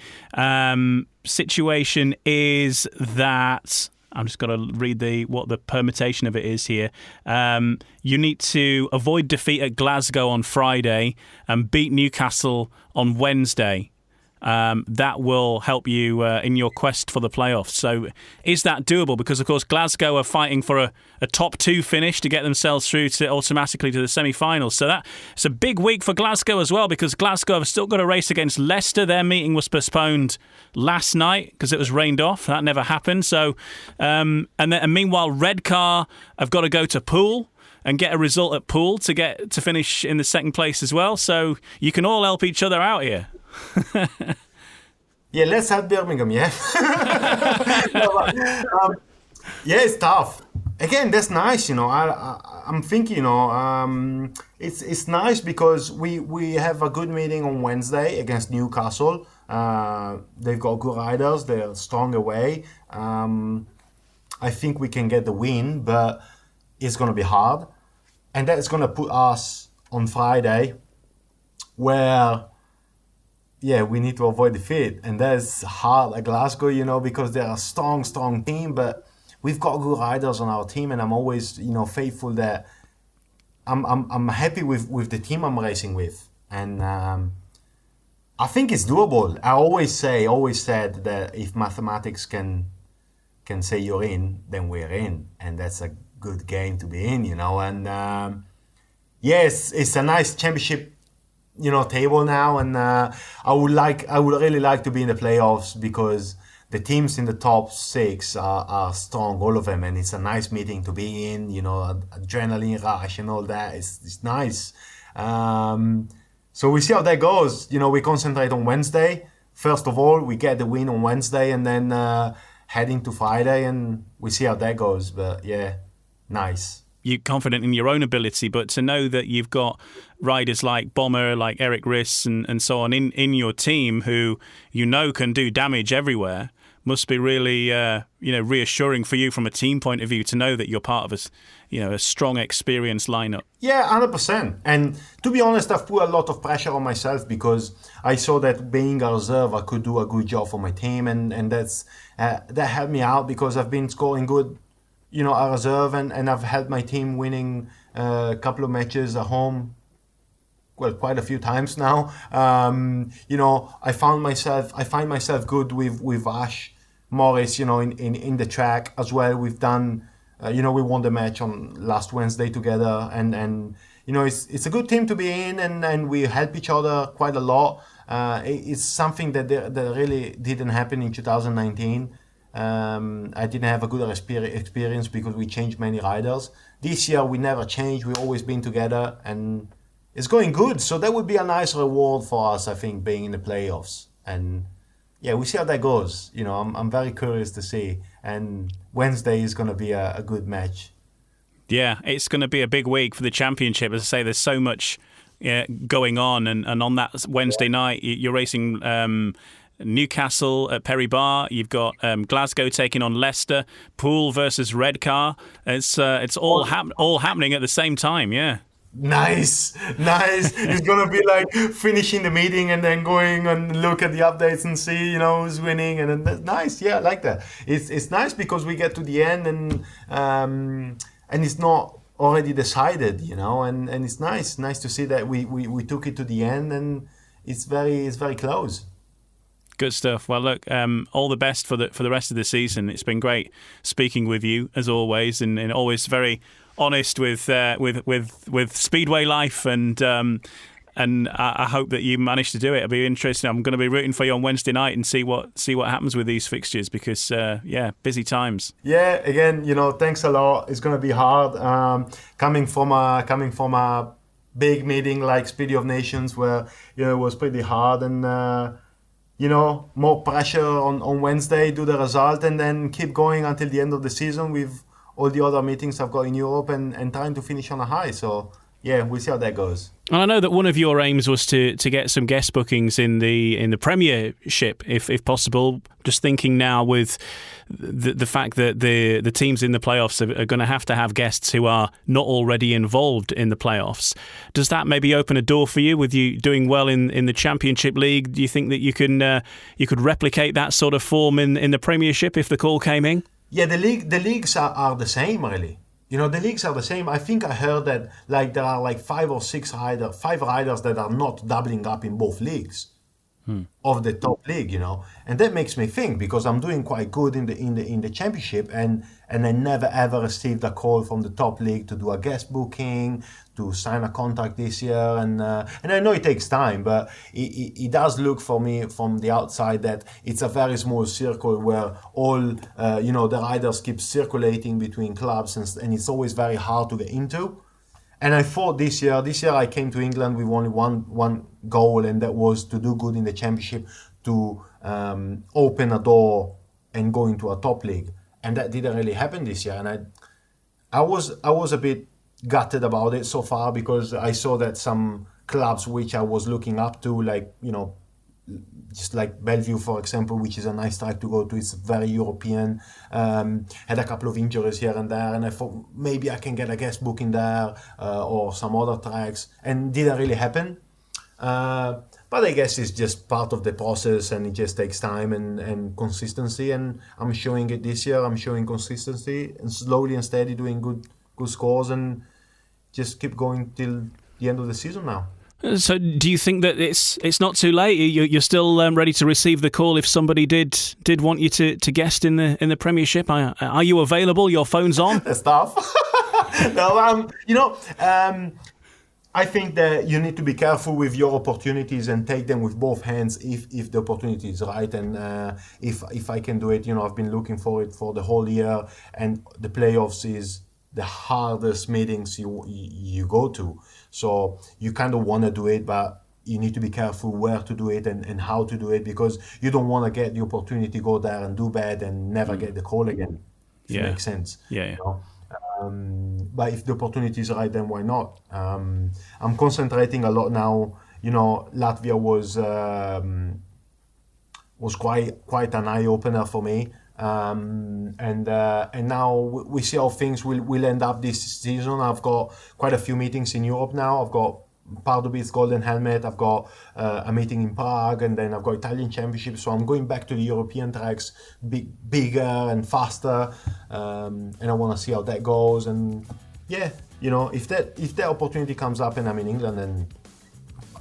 situation is that I'm just going to read what the permutation of it is here. You need to avoid defeat at Glasgow on Friday and beat Newcastle on Wednesday. That will help you in your quest for the playoffs. So is that doable? Because, of course, Glasgow are fighting for a top 2 finish to get themselves through automatically to the semi-finals. So it's a big week for Glasgow as well, because Glasgow have still got a race against Leicester. Their meeting was postponed last night because it was rained off. That never happened. So and meanwhile, Redcar have got to go to Poole and get a result at Poole to finish in the second place as well. So you can all help each other out here. Yeah, let's have Birmingham, yeah. Yeah, it's tough. Again, that's nice, I'm thinking, it's nice because we have a good meeting on Wednesday against Newcastle. They've got good riders. They're strong away. I think we can get the win, but it's going to be hard. And that's going to put us on Friday where... yeah, we need to avoid defeat, and that's hard at Glasgow, because they're a strong team, but we've got good riders on our team, and I'm always, faithful that I'm happy with the team I'm racing with, and I think it's doable. I always said that if mathematics can say you're in, then we're in, and that's a good game to be in, and yes, it's a nice championship table now, and I would really like to be in the playoffs because the teams in the top 6 are strong, all of them, and it's a nice meeting to be in, adrenaline rush and all that. It's nice. So we see how that goes. We concentrate on Wednesday. First of all, we get the win on Wednesday and then head into Friday, and we see how that goes. But yeah, nice. You're confident in your own ability, but to know that you've got riders like Bomber, like Eric Riss and so on in your team who can do damage everywhere must be really reassuring for you from a team point of view to know that you're part of a strong, experienced lineup. Yeah, 100%. And to be honest, I've put a lot of pressure on myself because I saw that being a reserve, I could do a good job for my team, and that helped me out because I've been scoring good. A reserve, and I've had my team winning a couple of matches at home, well, quite a few times now. I find myself good with Ash Morris, in the track as well. We've done, we won the match on last Wednesday together, and it's a good team to be in, and we help each other quite a lot. It's something that really didn't happen in 2019. I didn't have a good experience because we changed many riders. This year we never changed. We've always been together, and it's going good. So that would be a nice reward for us, I think, being in the playoffs. And yeah, we see how that goes. I'm very curious to see. And Wednesday is going to be a good match. Yeah, it's going to be a big week for the Championship. As I say, there's so much going on, and on that Wednesday night, you're racing Newcastle at Perry Bar. You've got Glasgow taking on Leicester. Poole versus Redcar. It's all happening at the same time. Yeah. Nice. It's gonna be like finishing the meeting and then going and look at the updates and see, who's winning, and that's nice. Yeah, I like that. It's nice because we get to the end and it's not already decided, and it's nice to see that we took it to the end, and it's very close. Good stuff. Well, look, all the best for the rest of the season. It's been great speaking with you as always, and always very honest with Speedway life, and I hope that you manage to do it. It'll be interesting. I'm going to be rooting for you on Wednesday night and see what happens with these fixtures, because busy times. Yeah, again, thanks a lot. It's going to be hard coming from a big meeting like Speedway of Nations, where it was pretty hard, and more pressure on Wednesday, do the result, and then keep going until the end of the season with all the other meetings I've got in Europe, and trying to finish on a high. So yeah, we'll see how that goes. And I know that one of your aims was to get some guest bookings in the Premiership, if possible. Just thinking now with the fact that the teams in the playoffs are going to have guests who are not already involved in the playoffs. Does that maybe open a door for you with you doing well in the Championship League? Do you think that you could replicate that sort of form in the Premiership if the call came in? Yeah, the leagues are the same, really. The leagues are the same. I think I heard that there are 5 riders that are not doubling up in both leagues of the top league, and that makes me think, because I'm doing quite good in the Championship, and I never ever received a call from the top league to do a guest booking, to sign a contract this year, and I know it takes time, but it does look for me from the outside that it's a very small circle where all the riders keep circulating between clubs, and it's always very hard to get into. And I thought this year I came to England with only one goal, and that was to do good in the Championship, to open a door and go into a top league, and that didn't really happen this year, and I was a bit gutted about it so far, because I saw that some clubs which I was looking up to, just like Bellevue, for example, which is a nice track to go to. It's very European. Had a couple of injuries here and there, and I thought maybe I can get a guest booking there or some other tracks, and didn't really happen. But I guess it's just part of the process, and it just takes time and consistency. And I'm showing it this year. I'm showing consistency, and slowly and steady doing good scores, and just keep going till the end of the season now. So do you think that it's not too late? You're still ready to receive the call if somebody did want you to guest in the Premiership? Are you available? Your phone's on? That's tough. No, I think that you need to be careful with your opportunities and take them with both hands if the opportunity is right, and if I can do it. I've been looking for it for the whole year, and the playoffs is the hardest meetings you go to. So you kind of want to do it, but you need to be careful where to do it and how to do it, because you don't want to get the opportunity to go there and do bad and never get the call again. If it makes sense. Yeah. But if the opportunity is right, then why not? I'm concentrating a lot now. Latvia was quite an eye opener for me. And now we see how things will end up this season. I've got quite a few meetings in Europe now. I've got Pardubic's Golden Helmet. I've got a meeting in Prague, and then I've got Italian Championship. So I'm going back to the European tracks, bigger and faster, and I want to see how that goes. And yeah, if that opportunity comes up and I'm in England, then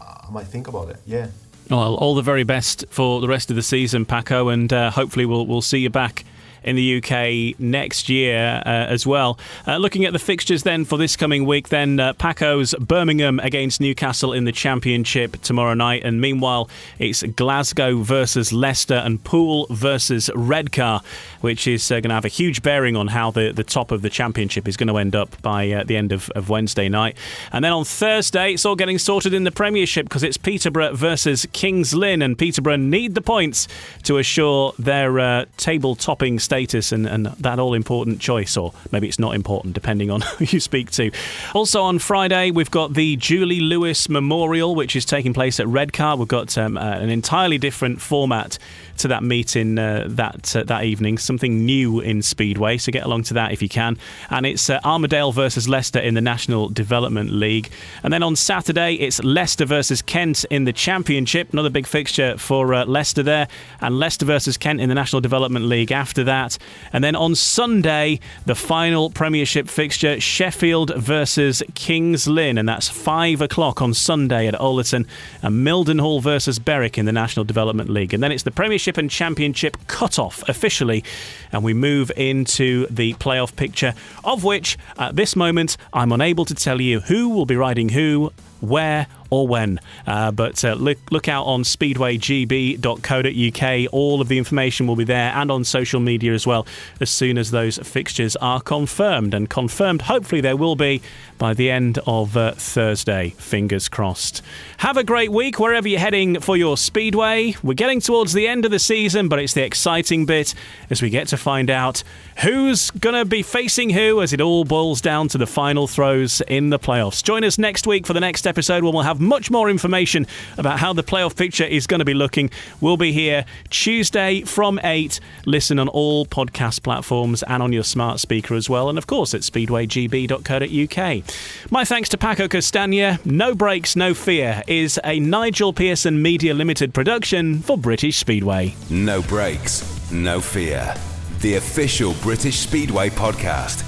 I might think about it. Yeah. Well, all the very best for the rest of the season, Paco, and hopefully we'll see you back in the UK next year as well. Looking at the fixtures then for this coming week, then Paco's Birmingham against Newcastle in the Championship tomorrow night, and meanwhile it's Glasgow versus Leicester and Poole versus Redcar, which is going to have a huge bearing on how the top of the Championship is going to end up by the end of Wednesday night. And then on Thursday it's all getting sorted in the Premiership, because it's Peterborough versus Kings Lynn, and Peterborough need the points to assure their table-topping status status and that all-important choice, or maybe it's not important, depending on who you speak to. Also on Friday, we've got the Julie Lewis Memorial, which is taking place at Redcar. We've got an entirely different format to that meeting that evening, something new in Speedway, so get along to that if you can. And it's Armadale versus Leicester in the National Development League. And then on Saturday, it's Leicester versus Kent in the Championship, another big fixture for Leicester there, and Leicester versus Kent in the National Development League after that. And then on Sunday, the final Premiership fixture, Sheffield versus Kings Lynn, and that's 5 o'clock on Sunday at Oleton, and Mildenhall versus Berwick in the National Development League. And then it's the Premiership and Championship cut-off officially, and we move into the playoff picture, of which at this moment I'm unable to tell you who will be riding who, where or when, but look out on speedwaygb.co.uk. All of the information will be there, and on social media as well, as soon as those fixtures are confirmed, and confirmed hopefully there will be by the end of Thursday, fingers crossed. Have a great week wherever you're heading for your Speedway. We're getting towards the end of the season, but it's the exciting bit as we get to find out who's going to be facing who as it all boils down to the final throws in the playoffs. Join us next week for the next episode when we'll have much more information about how the playoff picture is going to be looking. We'll be here Tuesday from 8. Listen on all podcast platforms and on your smart speaker as well, and of course at speedwaygb.co.uk. My thanks to Paco Castagna. No Brakes, No Fear is a Nigel Pearson Media Limited production for British Speedway. No Brakes, No Fear, the official British Speedway podcast.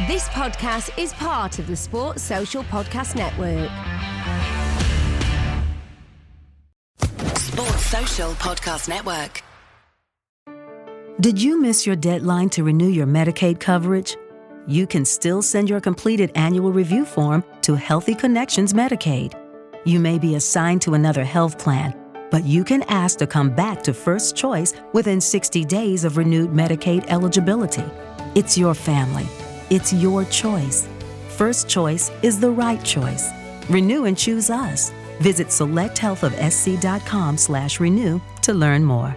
This podcast is part of the Sports Social Podcast Network. Sports Social Podcast Network. Did you miss your deadline to renew your Medicaid coverage? You can still send your completed annual review form to Healthy Connections Medicaid. You may be assigned to another health plan, but you can ask to come back to First Choice within 60 days of renewed Medicaid eligibility. It's your family. It's your choice. First Choice is the right choice. Renew and choose us. Visit selecthealthofsc.com/renew to learn more.